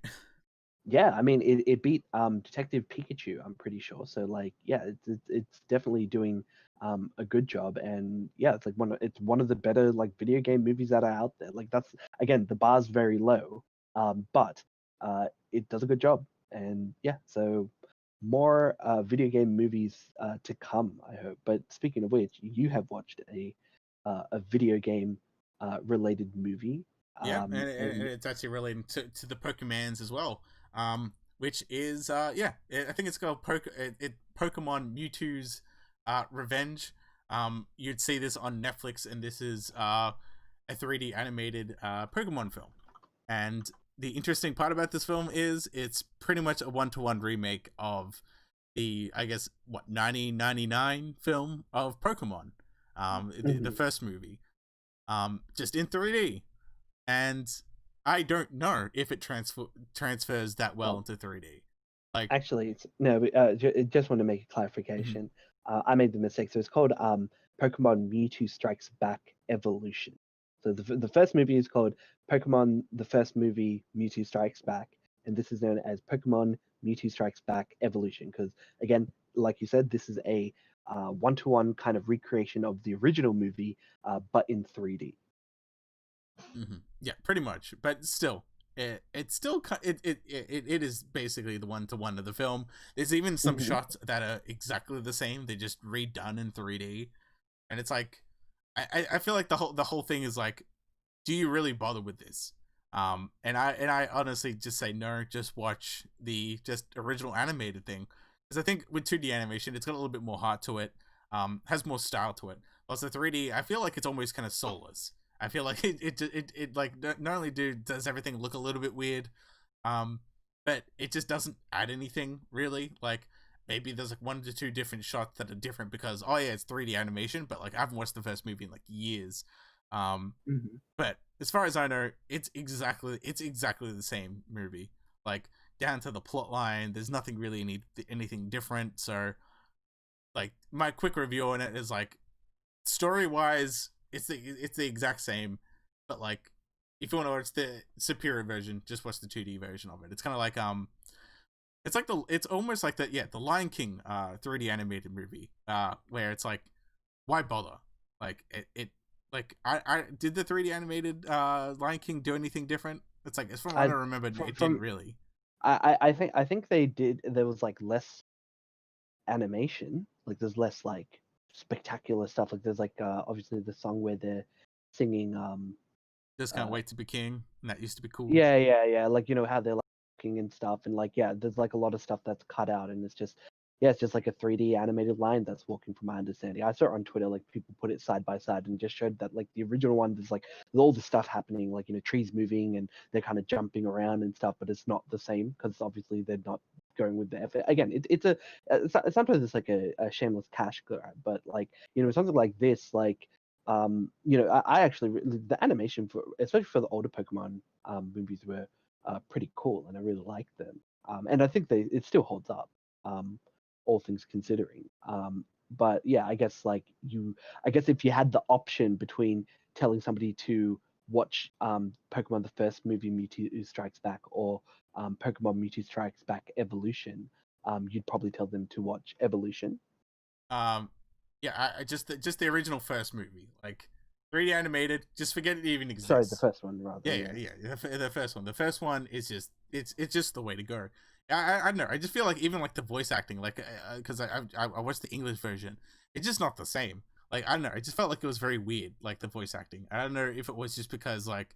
Yeah, I mean, it beat Detective Pikachu, I'm pretty sure. So like, yeah, it's definitely doing a good job, and yeah, it's one of the better like video game movies that are out there. Like that's again, the bar's very low, but it does a good job, and yeah, so more video game movies to come, I hope. But speaking of which, you have watched a video game related movie, Yeah, and and it's actually related to the Pokemans as well. Which is I think it's called Pokemon Mewtwo's Revenge. You'd see this on Netflix, and this is a 3D animated Pokemon film. And the interesting part about this film is it's pretty much a one-to-one remake of the, I guess, what, 1999 film of Pokemon, the Mhm. first movie, just in 3D. And I don't know if it transfers that well Oh, into 3D. Like, actually, it's no. But, just want to make a mhm. clarification. I made the mistake. So it's called Pokemon Mewtwo Strikes Back Evolution. So the first movie is called Pokemon the first movie Mewtwo Strikes Back, and this is known as Pokemon Mewtwo Strikes Back Evolution. Because again, like you said, this is a one-to-one kind of recreation of the original movie, but in 3D. Yeah, pretty much. But still, it's still it is basically the one-to-one of the film. There's even some hmm shots that are exactly the same. They just redone in 3D, and it's like I feel like the whole thing is like, do you really bother with this? And I honestly just say no. Just watch the just original animated thing, because I think with 2D animation, it's got a little bit more heart to it. Has more style to it. Plus the 3D, I feel like it's almost kind of soulless. I feel like it like not only does everything look a little bit weird, um, but it just doesn't add anything really. Like maybe there's like one to two different shots that are different because oh yeah, it's 3D animation, but like I haven't watched the first movie in like years. Mhm. But as far as I know, it's exactly the same movie. Like down to the plot line, there's nothing really anything different. So like my quick review on it is like story wise, it's the exact same, but like if you want to watch the superior version, just watch the 2D version of it. It's kind of like it's almost like the Lion King 3D animated movie where it's like why bother? Like it like I did the 3D animated Lion King do anything different? It's like as far as I I remember, it didn't from really. I think they did. There was like less animation. Like there's less like spectacular stuff. Like there's like obviously the song where they're singing Just can't uh wait to be king. And that used to be cool. yeah. Like how they're like walking and stuff, and like there's like a lot of stuff that's cut out, and it's just like a 3D animated line that's walking from my understanding. I saw it on Twitter, like people put it side by side and just showed that like the original one, there's all the stuff happening, like trees moving and they're kind of jumping around and stuff, but it's not the same because obviously they're not going with the effort. Again, sometimes it's like a shameless cash grab, but like something like this, like I actually the animation for especially for the older Pokemon movies were pretty cool, and I really liked them. And I think it still holds up. Um, all things considering. But yeah, I guess if you had the option between telling somebody to watch Pokemon the first movie, Mewtwo Strikes Back, or Pokemon Mewtwo Strikes Back Evolution, you'd probably tell them to watch Evolution. Um, yeah, I just the original first movie, like 3D animated. Just forget it even Sorry, the exists. first one rather. Yeah. Yeah. The first one. The first one is just it's just the way to go. I don't know. I just feel like even like the voice acting, like because I watched the English version, it's just not the same. Like I don't know. I just felt like it was very weird, like the voice acting. I don't know if it was just because like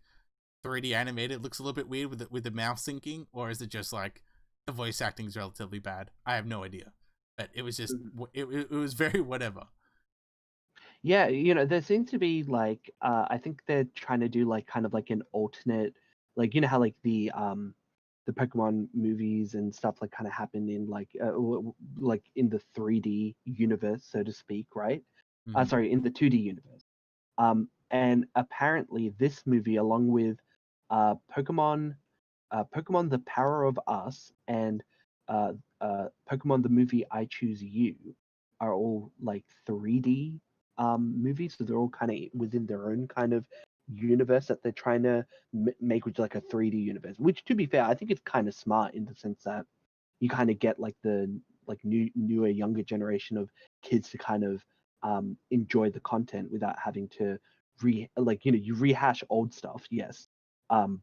3D animated looks a little bit weird with the mouth syncing, or is it just like the voice acting is relatively bad? I have no idea. But it was just Mhm. it was very whatever. Yeah, there seems to be like I think they're trying to do like kind of like an alternate, like how like the Pokemon movies and stuff like kind of happen in like like in the 3D universe, so to speak, right? Mm-hmm. Sorry, in the 2D universe. And apparently this movie, along with Pokemon The Power of Us and uh, Pokemon the movie I Choose You are all like 3D movies, so they're all kind of within their own kind of universe that they're trying to make, which is like a 3D universe. Which, to be fair, I think it's kind of smart in the sense that you kind of get like the like newer, younger generation of kids to kind of enjoy the content without having to you rehash old stuff, yes,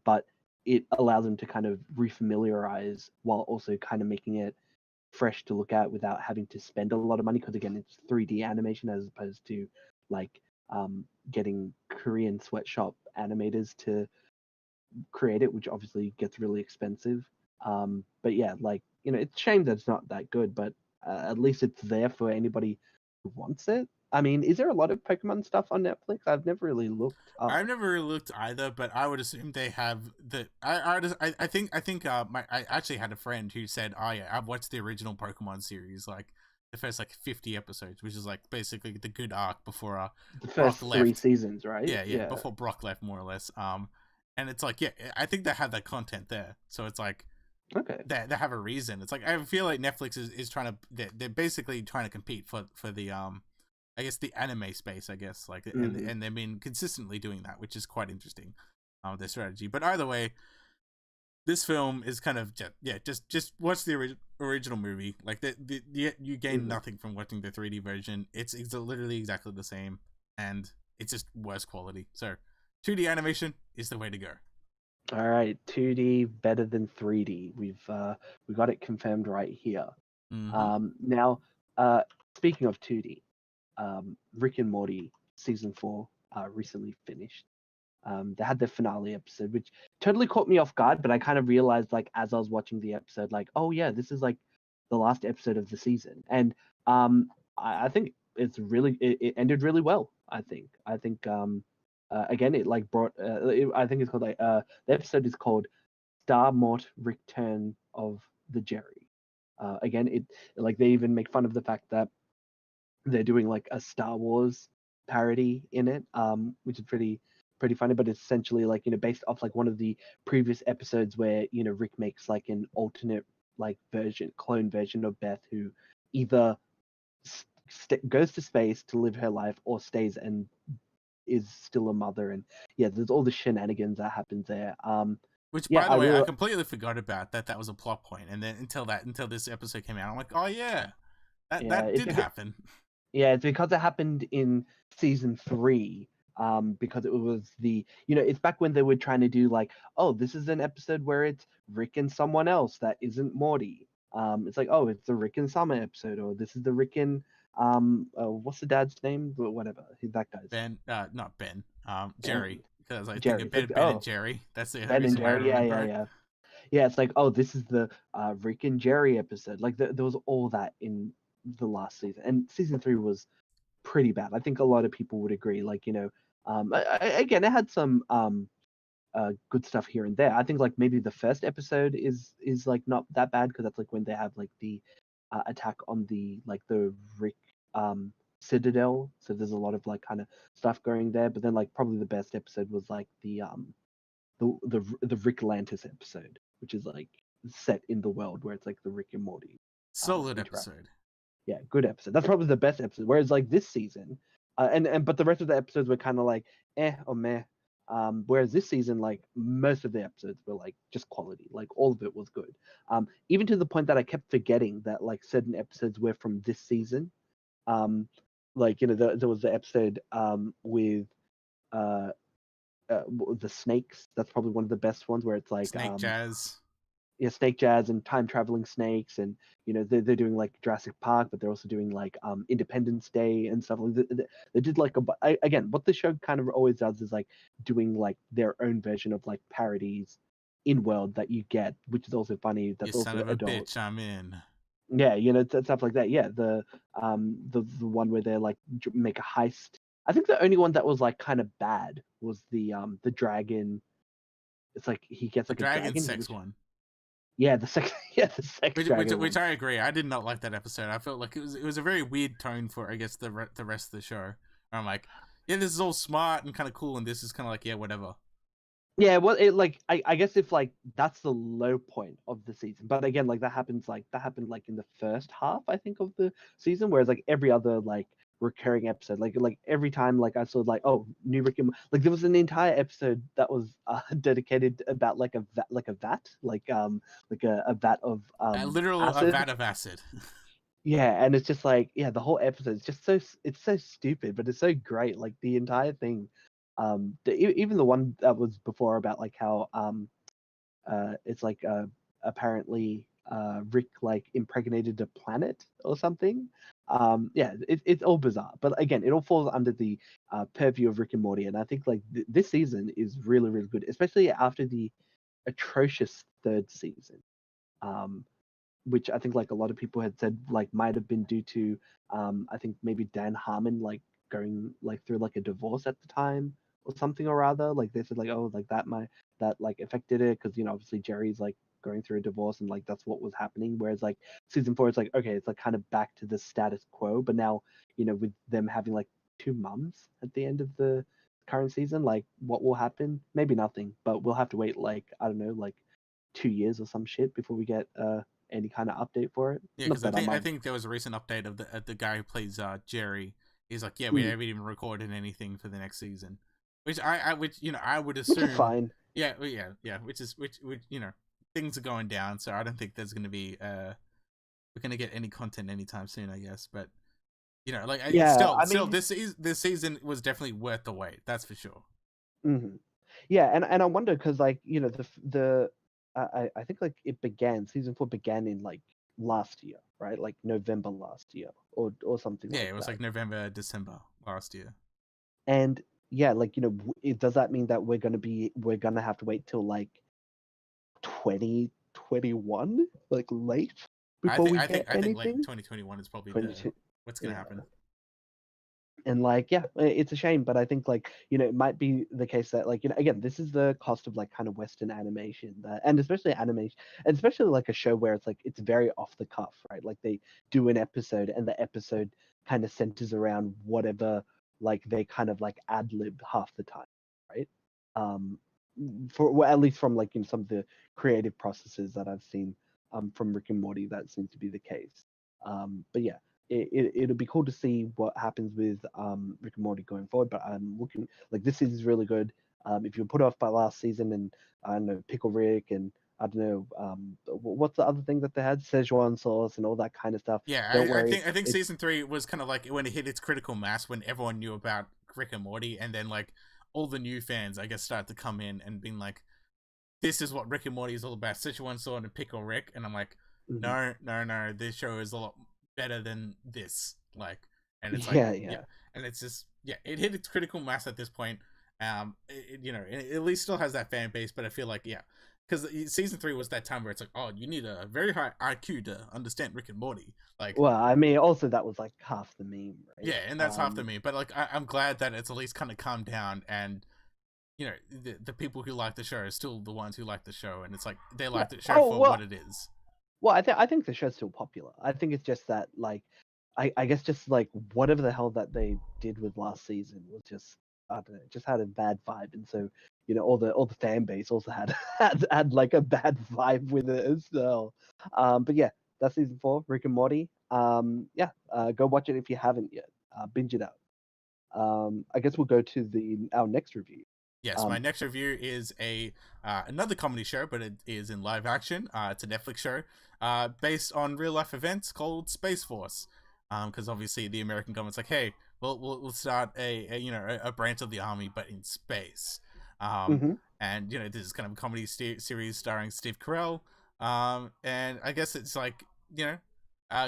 but it allows them to kind of refamiliarize while also kind of making it fresh to look at without having to spend a lot of money because again it's 3D animation as opposed to like getting Korean sweatshop animators to create it, which obviously gets really expensive. But yeah, like it's a shame that it's not that good, but at least it's there for anybody who wants it. I mean, is there a lot of Pokemon stuff on Netflix? I've never really looked I've up. never really looked either, but I would assume they have the. I think I actually had a friend who said, "Oh yeah, I've watched the original Pokemon series, like the first like 50 episodes, which is like basically the good arc before The first Brock three left. seasons, right? Yeah, Yeah. before Brock left, more or less. And it's like yeah, I think they have that content there, so it's like Okay. they have a reason. It's like I feel like Netflix is trying to they're basically trying to compete for the I guess the anime space, I guess, like, Hmm. and they've been consistently doing that, which is quite interesting, their strategy. But either way, this film is kind of just watch the original movie. Like you gain Hmm. nothing from watching the 3D version. It's literally exactly the same, and it's just worse quality. So 2D animation is the way to go. All right, 2D better than 3D. We got it confirmed right here. Mm-hmm. Now, speaking of 2D, Rick and Morty season 4 recently finished. They had their finale episode, which totally caught me off guard. But I kind of realized, like, as I was watching the episode, like, oh yeah, this is like the last episode of the season, and I think it ended really well. Again, it like brought. I think it's called like the episode is called Star Mort Return of the Jerry. Again, it like they even make fun of the fact that they're doing like a Star Wars parody in it, which is pretty funny. But it's essentially like based off like one of the previous episodes where Rick makes like an alternate like clone version of Beth, who either goes to space to live her life or stays and is still a mother. And yeah, there's all the shenanigans that happens there. Which, Yeah, by the way, really, I completely forgot about that. That was a plot point, and then until this episode came out, I'm like, oh yeah, that did happen. Yeah, it's because it happened in season 3. Because it was it's back when they were trying to do like, oh, this is an episode where it's Rick and someone else that isn't Morty. It's like, oh, it's the Rick and Summer episode, or this is the Rick and what's the dad's name? Whatever, that guy's Ben, not Ben, Jerry, because I Jerry. think of Ben and Jerry. That's the Ben and reason why I Jerry, remember it. Yeah. It's like, oh, this is the Rick and Jerry episode. Like there was all that in the last season, and season 3 was pretty bad. I think a lot of people would agree. Like again, it had some good stuff here and there. I think like maybe the first episode is like not that bad, because that's like when they have like the attack on the Rick Citadel. So there's a lot of like kind of stuff going there. But then like probably the best episode was like the Rick Lantis episode, which is like set in the world where it's like the Rick and Morty solid episode. Yeah, good episode. That's probably the best episode. Whereas like this season, but the rest of the episodes were kind of like or meh. Whereas this season, like most of the episodes were like just quality. Like all of it was good. Even to the point that I kept forgetting that like certain episodes were from this season. Like there was the episode with the snakes. That's probably one of the best ones, where it's like Snake Jazz. Yeah, Snake Jazz and time traveling snakes, and they're doing like Jurassic Park, but they're also doing like Independence Day and stuff. They did like again, what the show kind of always does is like doing like their own version of like parodies in world that you get, which is also funny. That's You also son of a adult. bitch, I'm in. Yeah, stuff like that. Yeah, the one where they like make a heist. I think the only one that was like kind of bad was the dragon. It's like he gets like the a dragon dragon sex one. Yeah, the sex dragon. Which I agree. I did not like that episode. I felt like it was a very weird tone for, I guess, the rest of the show. I'm like, yeah, this is all smart and kind of cool, and this is kind of like, yeah, whatever. Yeah, well, I guess if like that's the low point of the season, but again, like that happened like in the first half, I think, of the season, whereas like every other like recurring episode, like every time like I saw like, oh, new Rick and like there was an entire episode that was dedicated about like a vat like a vat of literal acid. A vat of acid. Yeah, and it's just like, yeah, the whole episode is just it's so stupid, but it's so great. Like the entire thing, even the one that was before about like how it's like apparently Rick like impregnated a planet or something. Yeah, it's all bizarre, but again, it all falls under the purview of Rick and Morty, and I think like this season is really really good, especially after the atrocious third season. Which I think like a lot of people had said like might have been due to I think maybe Dan Harmon like going like through like a divorce at the time or something or other. Like they said like, oh, like that like affected it, because obviously Jerry's like going through a divorce, and like that's what was happening. Whereas like season 4, it's like, okay, it's like kind of back to the status quo, but now with them having like 2 mums at the end of the current season, like what will happen? Maybe nothing, but we'll have to wait like, I don't know, like 2 years or some shit before we get any kind of update for it. Yeah, because I think there was a recent update of the guy who plays Jerry. He's like, yeah, we haven't even recorded anything for the next season, which I would assume. Which is fine. Yeah, which things are going down, so I don't think there's gonna be we're gonna get any content anytime soon, I guess. But still, this season was definitely worth the wait. That's for sure. Mm-hmm. Yeah, and I wonder because like I think like season 4 began in like last year, right? Like November last year or something. Yeah, it was like November, December last year. And yeah, like does that mean that we're gonna have to wait till like 2021, like late before we get anything? I think late 2021 is probably what's gonna happen. And like, yeah, it's a shame, but I think like it might be the case that like again, this is the cost of like kind of Western animation, and especially animation, and especially like a show where it's like it's very off the cuff, right? Like they do an episode, and the episode kind of centers around whatever like they kind of like ad lib half the time, right? Um, for well, at least from like some of the creative processes that I've seen from Rick and Morty, that seems to be the case. But yeah, it'll be cool to see what happens with Rick and Morty going forward. But I'm looking like this is really good. If you're put off by last season and I don't know Pickle Rick and I don't know what's the other thing that they had, Szechuan sauce and all that kind of stuff. Yeah, Don't I worry, think season 3 was kind of like when it hit its critical mass when everyone knew about Rick and Morty, and then like all the new fans, I guess, started to come in and being like, "This is what Rick and Morty is all about." Sichuan Sword and Pickle Rick, and I'm like, Mhm. no, this show is a lot better than this. Like, and it's like, Yeah, yeah, yeah. and it's just, yeah, it hit its critical mass at this point. It at least still has that fan base, but I feel like, yeah, because season 3 was that time where it's like, oh, you need a very high IQ to understand Rick and Morty. Like, Well, I mean, also that was like half the meme, right? yeah, and that's half the meme. But like, I'm glad that it's at least kind of calmed down, and the people who like the show are still the ones who like the show, and it's like they Yeah. like the show Oh for well, what it is. well, I think the show's still popular. I think it's just that like, I guess just like whatever the hell that they did with last season was just I don't know, just had a bad vibe, and so all the fan base also had had like a bad vibe with it as well. But yeah, that's season 4, Rick and Morty. Yeah, go watch it if you haven't yet. Binge it out. I guess we'll go to our next review. Yes, my Um, next review is another comedy show, but it is in live action. It's a Netflix show based on real life events called Space Force. Because obviously the American government's like, hey, we'll start a branch of the army, but in space. Um, mhm. and this is kind of a comedy series starring Steve Carell. And I guess it's like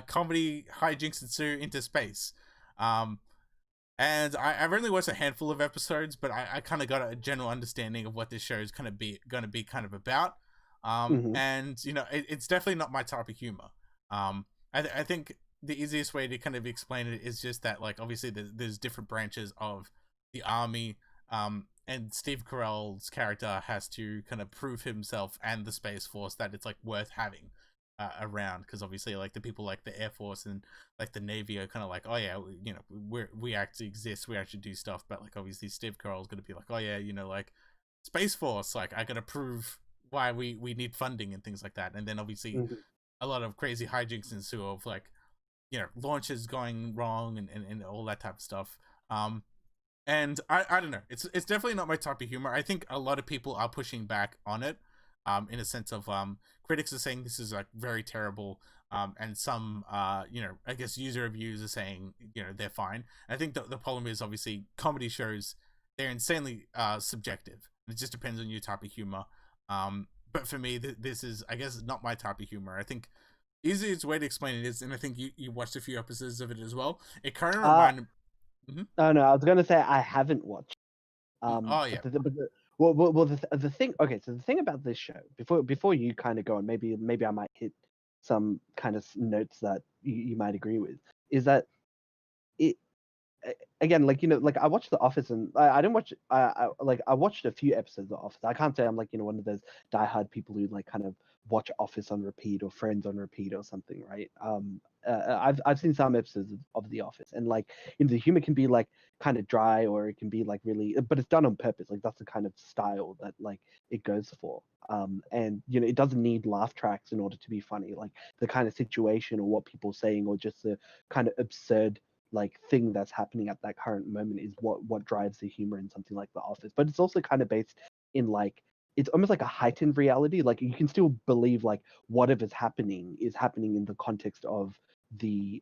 comedy hijinks ensue into space. Um, and I've only watched a handful of episodes, but I kind of got a general understanding of what this show is going to be kind of about. Mhm. And it's definitely not my type of humor. I think the easiest way to kind of explain it is just that, like, obviously there's different branches of the army. And Steve Carell's character has to kind of prove himself and the Space Force that it's like worth having around, because obviously like the people like the Air Force and like the Navy are kind of like, oh yeah, we actually exist, we actually do stuff, but like obviously Steve Carell's gonna be like, oh yeah, like Space Force, like I gotta prove why we need funding and things like that. And then obviously Mhm. a lot of crazy hijinks ensue of like launches going wrong and all that type of stuff. And I don't know, it's definitely not my type of humor. I think a lot of people are pushing back on it, in a sense of critics are saying this is like very terrible, and some I guess user reviews are saying they're fine. I think the problem is obviously comedy shows, they're insanely subjective. It just depends on your type of humor. But for me, this is, I guess, not my type of humor. I think easiest way to explain it is, and I think you watched a few episodes of it as well. It kind of Uh, reminded. Mhm. oh no, I was gonna say I haven't watched. Oh yeah. But the thing. Okay, so the thing about this show, before you kind of go on, maybe I might hit some kind of notes that you might agree with, is that it again, like like I watched The Office, and I didn't watch. I watched a few episodes of The Office. I can't say I'm like one of those diehard people who like kind of watch Office on repeat or Friends on repeat or something, right? I've seen some episodes of The Office, and like the humor can be like kind of dry, or it can be like really, but it's done on purpose. Like that's the kind of style that like it goes for. And it doesn't need laugh tracks in order to be funny. Like the kind of situation or what people are saying, or just the kind of absurd like thing that's happening at that current moment is what drives the humor in something like The Office. But it's also kind of based in like it's almost like a heightened reality. Like you can still believe like whatever's happening is happening in the context of the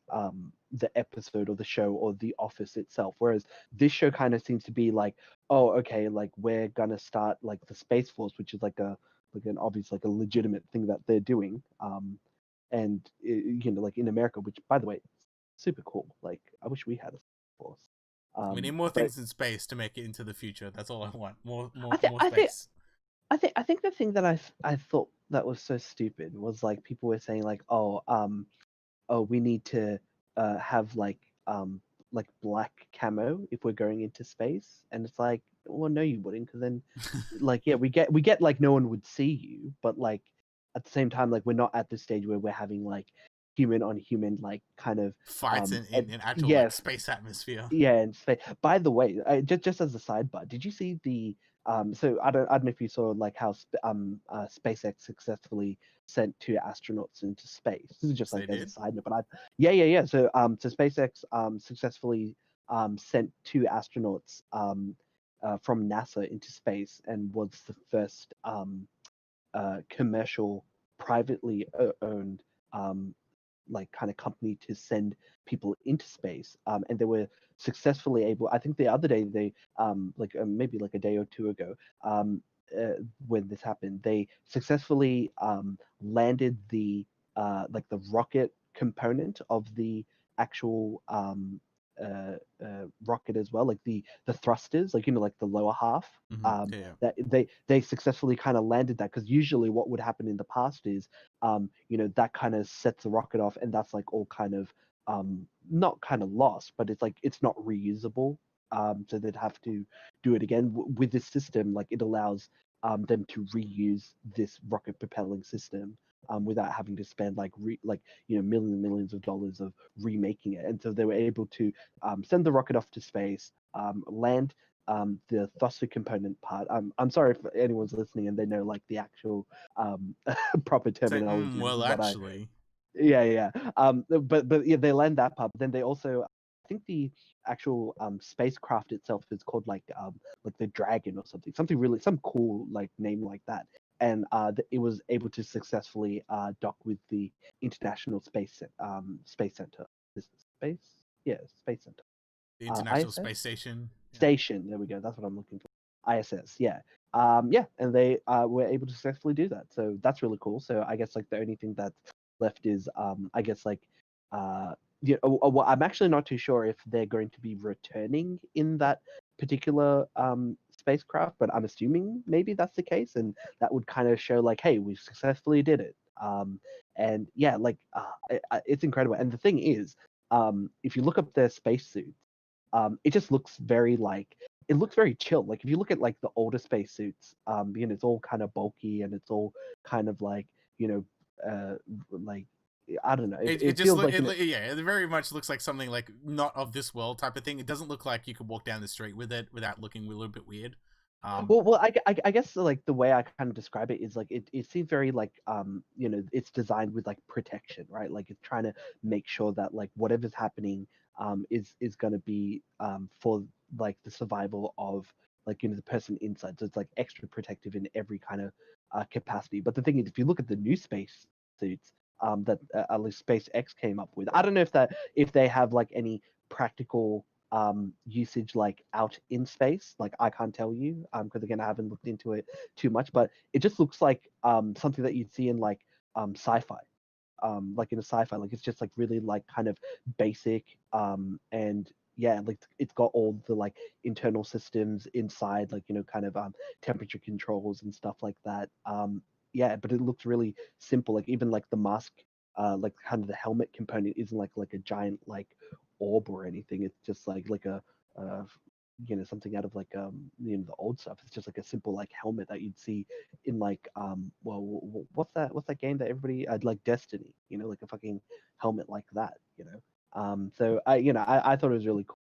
episode or the show or the office itself. Whereas this show kind of seems to be like, oh, okay, like we're gonna start like the Space Force, which is like an obvious like a legitimate thing that they're doing. And like in America, which by the way, super cool. Like I wish we had a force. We need more But things in space to make it into the future. That's all I want. I think More I think space. I think the thing that I thought that was so stupid was like people were saying like, oh, we need to have like black camo if we're going into space, and it's like, well, no, you wouldn't, because then like yeah, we get like no one would see you, but like at the same time, like we're not at the stage where we're having like human on human like kind of Fights in actual like yes, space atmosphere. yeah, and space. By the way, just as a sidebar, did you see the so I don't know if you saw like how SpaceX successfully sent 2 astronauts into space. This is just Yes, they like as a did. side note, but yeah. So SpaceX successfully sent 2 astronauts from NASA into space and was the first commercial, privately owned like kind of company to send people into space. And they were successfully able. I think the other day they like maybe like a day or two ago. When this happened, they successfully landed the like the rocket component of the actual rocket as well, like the thrusters, like like the lower half. Yeah. That they successfully kind of landed that, because usually what would happen in the past is that kind of sets the rocket off, and that's like all kind of not kind of lost, but it's like it's not reusable. So they'd have to do it again. With this system, like it allows them to reuse this rocket propelling system without having to spend like millions and millions of dollars of remaking it. And so they were able to send the rocket off to space, land the thruster component part. I'm sorry if anyone's listening and they know like the actual proper It's like, terminology. This well, is what I actually, yeah. But yeah, they land that part. But then they also, I think the actual spacecraft itself is called like the Dragon or something really some cool like name like that. And it was able to successfully dock with the International Space Center. Is it space? Yeah, Space Center. the International ISS Space Station. Yeah. station. There we go. That's what I'm looking for. ISS. Yeah. Yeah, and they were able to successfully do that. So that's really cool. So I guess like the only thing that's left is I guess like well, I'm actually not too sure if they're going to be returning in that particular spacecraft, but I'm assuming maybe that's the case, and that would kind of show like, hey, we successfully did it. And yeah, like it's incredible. And the thing is, if you look up their spacesuits, it just looks very like it looks very chill. Like if you look at like the older spacesuits, it's all kind of bulky and it's all kind of like like I don't know. It It just feels like yeah, it very much looks like something like not of this world type of thing. It doesn't look like you could walk down the street with it without looking a little bit weird. well, I guess like the way I kind of describe it is like it seems very like it's designed with like protection, right? Like it's trying to make sure that like whatever's happening is going to be for like the survival of like the person inside. So it's like extra protective in every kind of capacity. But the thing is, if you look at the new space suits that at least SpaceX came up with, I don't know if they have like any practical usage like out in space. Like I can't tell you because again I haven't looked into it too much, but it just looks like something that you'd see in like sci-fi. Like in a sci-fi, like it's just like really like kind of basic and yeah, like it's got all the like internal systems inside, like kind of temperature controls and stuff like that. Yeah, but it looks really simple. Like even like the mask, like kind of the helmet component isn't like a giant like orb or anything. It's just like a something out of like the old stuff. It's just like a simple like helmet that you'd see in like what's that game that everybody like Destiny, like a fucking helmet like that. So I thought it was really cool.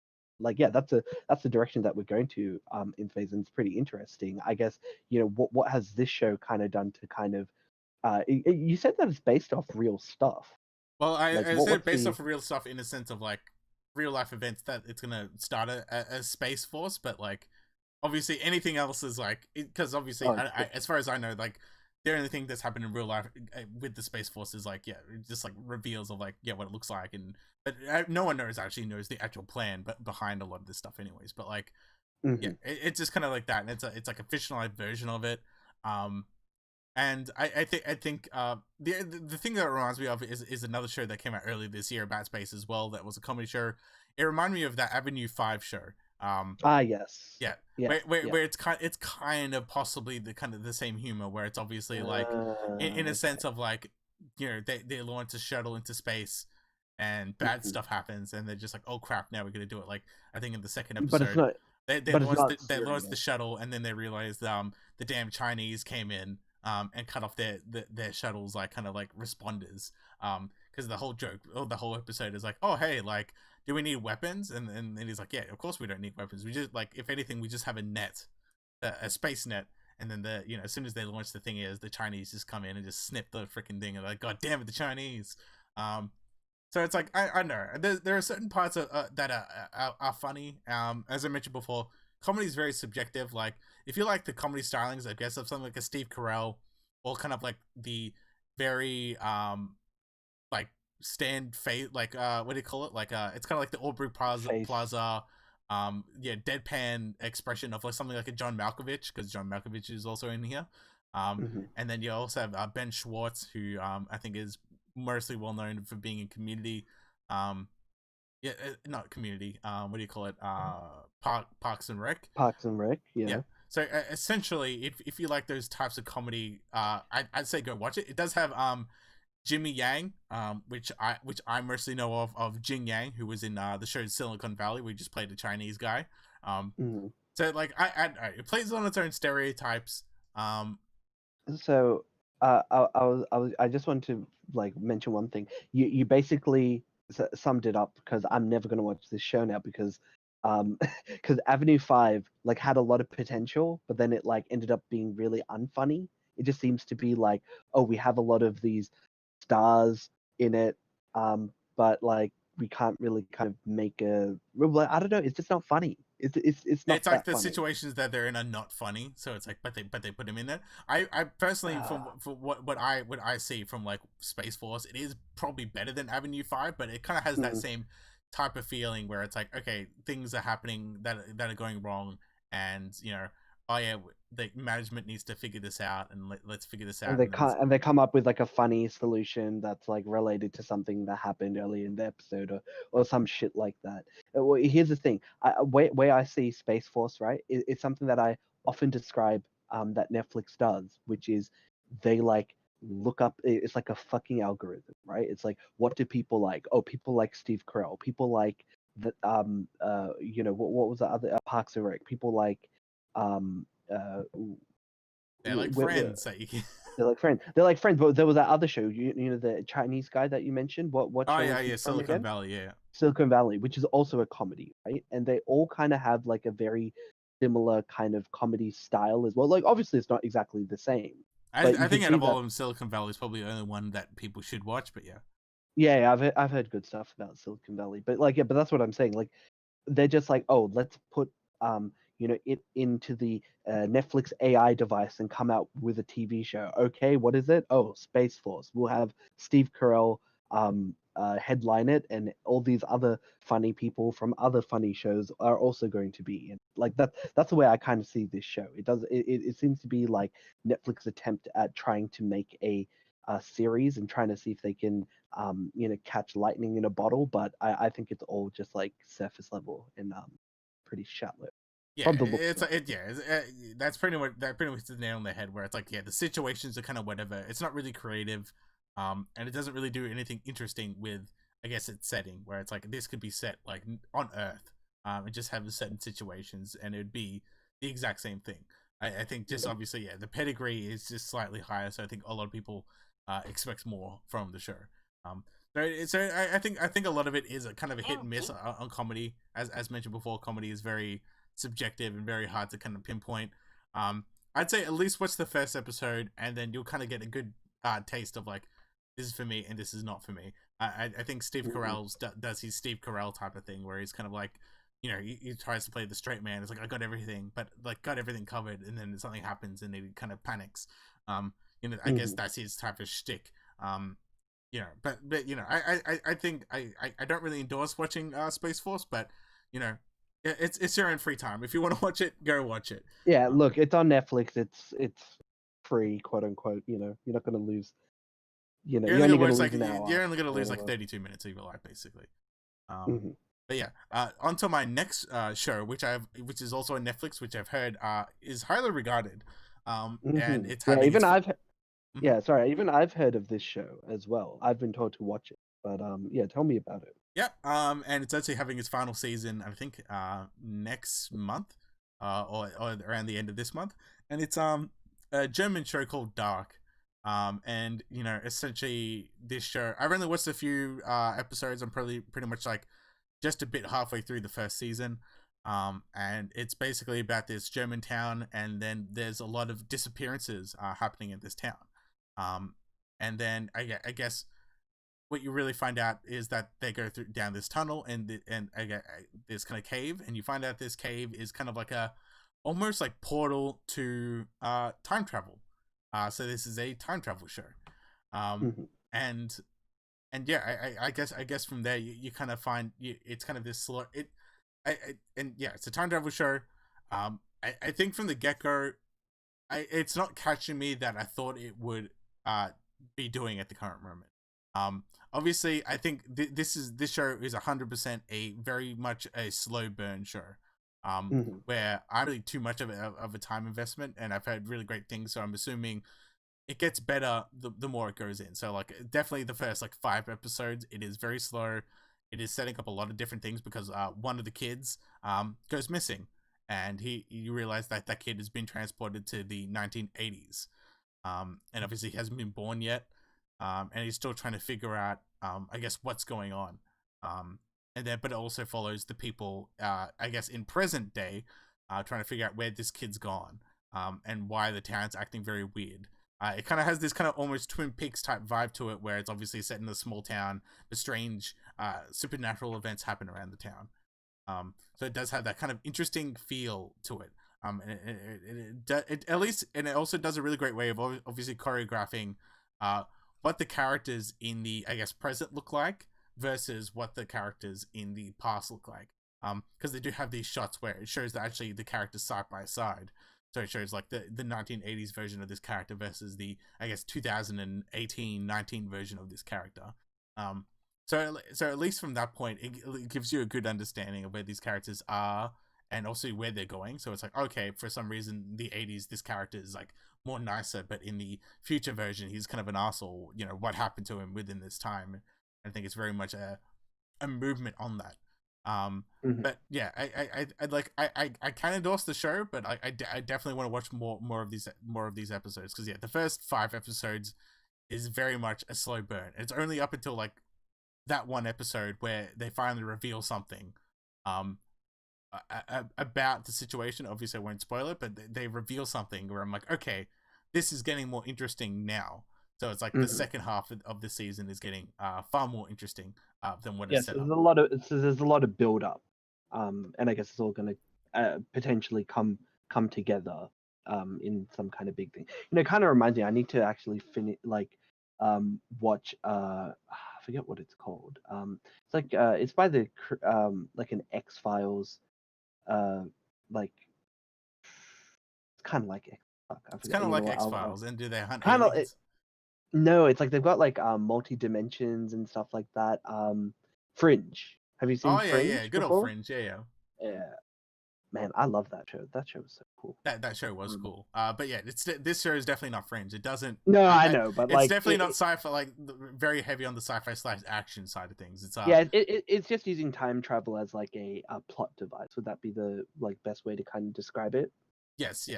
Like yeah, that's the direction that we're going to in phase, and it's pretty interesting. I guess what has this show kind of done to kind of you said that it's based off real stuff. Well, Like I said what's based the off of real stuff in a sense of like real life events that it's gonna start a space force, but like obviously anything else is like because obviously oh as far as I know, like the only thing that's happened in real life with the space force is like it just like reveals of like what it looks like, and but no one actually knows the actual plan but behind a lot of this stuff anyways. But like mhm. it's just kind of like that, and it's like a fictionalized version of it. Um, and I think the thing that it reminds me of is another show that came out earlier this year about space as well. That was a comedy show. It reminded me of that Avenue 5 show. Yes. Yeah, Yeah. where it's kind of possibly the kind of the same humor, where it's obviously like in a Okay. sense of like they launch a shuttle into space and bad Mhm. stuff happens and they're just like, oh crap, now we're gonna do it. Like I think in the second But it's episode not. they But it's launched not they launched the serious. shuttle, and then they realized the damn Chinese came in and cut off their shuttles like kind of like responders because the whole joke or the whole episode is like, oh hey, like, do we need weapons? And he's like, yeah, of course we don't need weapons. We just, like, if anything, we just have a net, a space net. And then as soon as they launch the thing, is the Chinese just come in and just snip the freaking thing, and like, god damn it, the Chinese. So it's like, I know there are certain parts that are funny. As I mentioned before, comedy is very subjective. Like, if you like the comedy stylings, I guess, of something like a Steve Carell, or kind of like the very like stand face, like what do you call it? Like it's kind of like the Aubrey Face. Plaza yeah, deadpan expression of like something like a John Malkovich, because John Malkovich is also in here. Mhm. And then you also have Ben Schwartz, who I think is mostly well known for being in Community. Yeah, not Community. What do you call it? Parks and Rec. Parks and Rec, Yeah. yeah. So essentially, if you like those types of comedy, I'd say go watch it. It does have Jimmy Yang, which I mostly know of Jing Yang, who was in the show Silicon Valley. We just played a Chinese guy. Mhm. So like it plays on its own stereotypes. So I just want to like mention one thing. You basically summed it up, because I'm never going to watch this show now, because because Avenue 5 like had a lot of potential, but then it like ended up being really unfunny. It just seems to be like, oh, we have a lot of these stars in it, but like we can't really kind of make a, well, I don't know, it's just not funny. It's not It's like that the funny. situations that they're in are not funny, so it's like, but they put him in there. I personally, from what I see from like Space Force, it is probably better than Avenue 5, but it kind of has that Mm. same type of feeling where it's like, okay, things are happening that are going wrong, and oh yeah, the management needs to figure this out, and let's figure this And out, they and then can't, and they come up with like a funny solution that's like related to something that happened early in the episode, or some shit like that. Well, here's the thing: where I see Space Force, right, it's something that I often describe that Netflix does, which is they like look up. It's like a fucking algorithm, right? It's like, what do people like? Oh, people like Steve Carell. People like the what was the other, Parks and Rec. People like um uh they're like friends that you can. they're like friends. They're like friends. But there was that other show, the Chinese guy that you mentioned. What Oh show yeah, was he yeah, from Silicon again? Valley, yeah. Silicon Valley, which is also a comedy, right? And they all kind of have like a very similar kind of comedy style as well. Like, obviously, it's not exactly the same, but I you can think out see of all that. of them, Silicon Valley is probably the only one that people should watch. But yeah, Yeah, I've heard good stuff about Silicon Valley, but like, yeah, but that's what I'm saying. Like, they're just like, oh, let's put it into the Netflix AI device and come out with a TV show. Okay, what is it? Oh, Space Force. We'll have Steve Carell headline it, and all these other funny people from other funny shows are also going to be in. Like that. That's the way I kind of see this show. It does. It seems to be like Netflix attempt at trying to make a series and trying to see if they can catch lightning in a bottle, but I think it's all just like surface level and pretty shallow yeah, from the looks it's of it. it. Yeah, that's pretty much the nail on the head. Where it's like, yeah, the situations are kind of whatever. It's not really creative, and it doesn't really do anything interesting with, I guess, its setting. Where it's like, this could be set like on Earth, and just have certain situations, and it'd be the exact same thing. I think just Yeah. obviously, yeah, the pedigree is just slightly higher, so I think a lot of people expect more from the show. Um, I think a lot of it is a kind of a hit and miss on comedy. As mentioned before, comedy is very subjective and very hard to kind of pinpoint. Um, I'd say at least watch the first episode, and then you'll kind of get a good taste of like, this is for me and this is not for me. I think Steve Mhm. Carell does his Steve Carell type of thing, where he's kind of like, he tries to play the straight man. It's like, I got everything, but like got everything covered, and then something happens and he kind of panics. Um, I guess Mhm. that's his type of shtick. But I think I don't really endorse watching Space Force, but you know, it's your own free time. If you want to watch it, go watch it. Yeah, Um, look, it's on Netflix. It's free, quote unquote. You're not going to lose. you're You're only only gonna going to watch lose like an hour you're only gonna or lose like whatever. 32 minutes of your life, basically. Um, Hmm. but yeah, onto my next show, which is also on Netflix, which I've heard is highly regarded. And Hmm. it's Yeah, having its. Mhm. yeah, sorry, even I've heard of this show as well. I've been told to watch it, but yeah, tell me about it. Yep. And it's actually having its final season, I think, next month, or around the end of this month. And it's a German show called Dark. And essentially this show, I've only watched a few episodes. I'm probably pretty much like just a bit halfway through the first season. And it's basically about this German town, and then there's a lot of disappearances happening in this town. And then I guess what you really find out is that they go through down this tunnel and this kind of cave, and you find out this cave is kind of like a almost like portal to time travel. So this is a time travel show, and yeah, I guess from there you kind of find it's kind of this slow it's a time travel show. I think from the get go, it's not catching me that I thought it would be doing at the current moment. Obviously, I think this show is 100% a very much a slow burn show. Where I really too much of a time investment, and I've heard really great things, so I'm assuming it gets better the more it goes in. So like definitely the first like 5 episodes, it is very slow. It is setting up a lot of different things because one of the kids goes missing, and you realize that kid has been transported to the 1980s, and obviously he hasn't been born yet, and he's still trying to figure out I guess what's going on. And then, but it also follows the people, I guess, in present day, trying to figure out where this kid's gone, and why the town's acting very weird. It kind of has this kind of almost Twin Peaks type vibe to it, where it's obviously set in a small town, but strange supernatural events happen around the town. So it does have that kind of interesting feel to it. And it at least, and it also does a really great way of obviously choreographing what the characters in the, I guess, present look like versus what the characters in the past look like, because they do have these shots where it shows that actually the characters side by side, so it shows like the 1980s version of this character versus the, I guess, 2018-19 version of this character. So at least from that point it gives you a good understanding of where these characters are and also where they're going. So it's like, okay, for some reason the 80s this character is like more nicer, but in the future version he's kind of an arsehole. What happened to him within this time? I think it's very much a movement on that. But yeah, I kind of endorse the show, but I definitely want to watch more of these episodes, because yeah, the first 5 episodes is very much a slow burn. It's only up until like that one episode where they finally reveal something about the situation. Obviously I won't spoil it, but they reveal something where I'm like, okay, this is getting more interesting now. So it's like the second half of the season is getting far more interesting than what it's set up. There's a lot of build up, and I guess it's all going to potentially come together in some kind of big thing. It kind of reminds me. I need to actually finish watch. I forget what it's called. It's like it's by the like an X-Files, like it's kind of like It's kind of like X-Files, and do they hunt kind of aliens? No, it's like they've got like multi dimensions and stuff like that. Fringe. Have you seen Fringe? Yeah, good before? old Fringe. Yeah. Man, I love that show. That show was so cool. That show was cool. But yeah, this show is definitely not Fringe. It doesn't. No, I know, but it's like definitely not sci-fi. Like very heavy on the sci-fi / action side of things. It's it's just using time travel as like a plot device. Would that be the like best way to kind of describe it? Yes,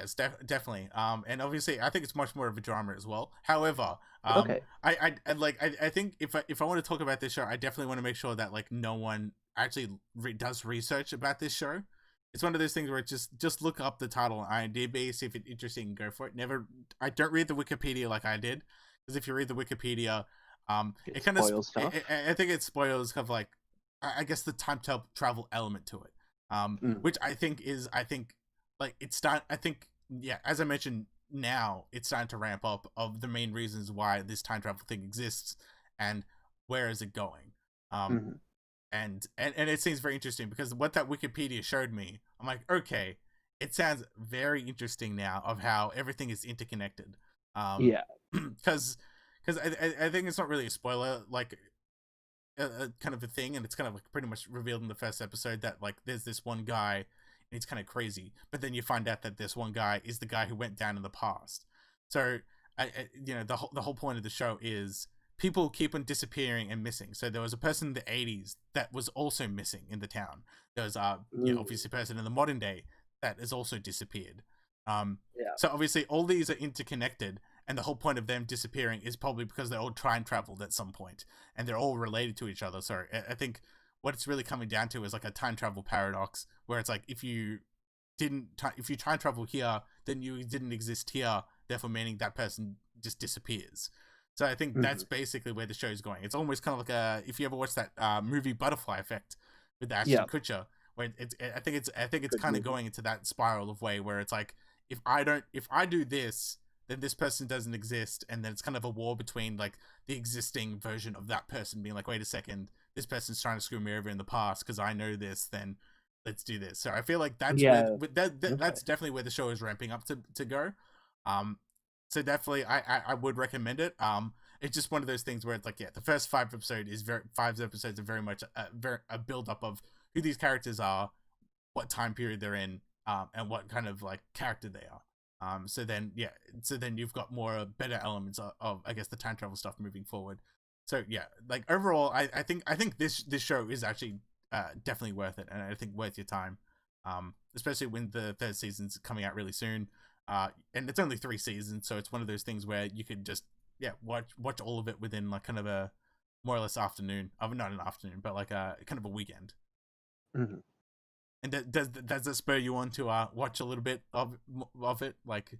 definitely. And obviously, I think it's much more of a drama as well. However, Okay. I think if I want to talk about this show, I definitely want to make sure that like no one actually does research about this show. It's one of those things where just look up the title on IMDb, see if it's interesting, and go for it. I don't read the Wikipedia like I did, because if you read the Wikipedia, it kind of spoils stuff. I think it spoils kind of like, I guess, the time travel element to it, which I think like it's starting. I think, yeah, as I mentioned, now it's starting to ramp up of the main reasons why this time travel thing exists and where is it going. And it seems very interesting, because what that Wikipedia showed me, I'm like, okay, it sounds very interesting now of how everything is interconnected. Because I think it's not really a spoiler, like kind of a thing, and it's kind of like pretty much revealed in the first episode that like there's this one guy and he's kind of crazy, but then you find out that this one guy is the guy who went down in the past. So the whole point of the show is people keep on disappearing and missing. So there was a person in the 80s that was also missing in the town. There was obviously a person in the modern day that has also disappeared. So obviously all these are interconnected, and the whole point of them disappearing is probably because they all time traveled at some point, and they're all related to each other. So I think what it's really coming down to is like a time travel paradox, where it's like if you if you time travel here, then you didn't exist here, therefore meaning that person just disappears. So I think that's basically where the show's going. It's almost kind of like if you ever watched that movie Butterfly Effect with Ashton Kutcher, where I think it's kind of going into that spiral of way where it's like if I do this, then this person doesn't exist, and then it's kind of a war between like the existing version of that person being like, wait a second, this person's trying to screw me over in the past because I know this, then let's do this. So I feel like that's that's definitely where the show is ramping up to go. So definitely I would recommend it. It's just one of those things where it's like, the first five episodes are very much a build up of who these characters are, what time period they're in, and what kind of like character they are. So then you've got more better elements of I guess the time travel stuff moving forward. So yeah, like overall, I think this show is actually definitely worth it, and I think worth your time. Especially when the third season's coming out really soon. And it's only 3 seasons, so it's one of those things where you could just watch all of it within like kind of a more or less afternoon. Not an afternoon, but like a kind of a weekend. Mm-hmm. And does that spur you on to watch a little bit of it? Like,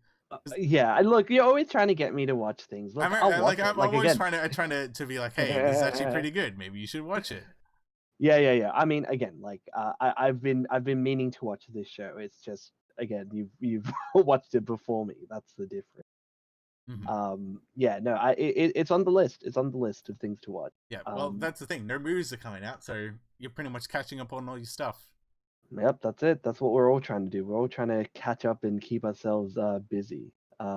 yeah, look, you're always trying to get me to watch things. Look, I'm always trying to be like, hey, this is actually pretty good. Maybe you should watch it. Yeah. I mean, again, like I've been meaning to watch this show. It's just again, you've watched it before me. That's the difference. Mm-hmm. It's on the list. It's on the list of things to watch. Yeah, well, that's the thing. No movies are coming out, so you're pretty much catching up on all your stuff. Yep, that's it. That's what we're all trying to do. We're all trying to catch up and keep ourselves busy.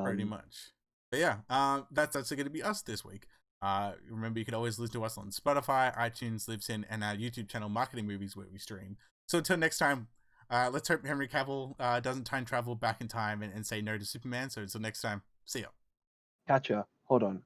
Pretty much. But yeah, that's actually going to be us this week. Remember, you can always listen to us on Spotify, iTunes, Libsyn, and our YouTube channel, Marketing Movies, where we stream. So until next time, let's hope Henry Cavill doesn't time travel back in time and say no to Superman. So until next time, see ya. Catch ya. Hold on.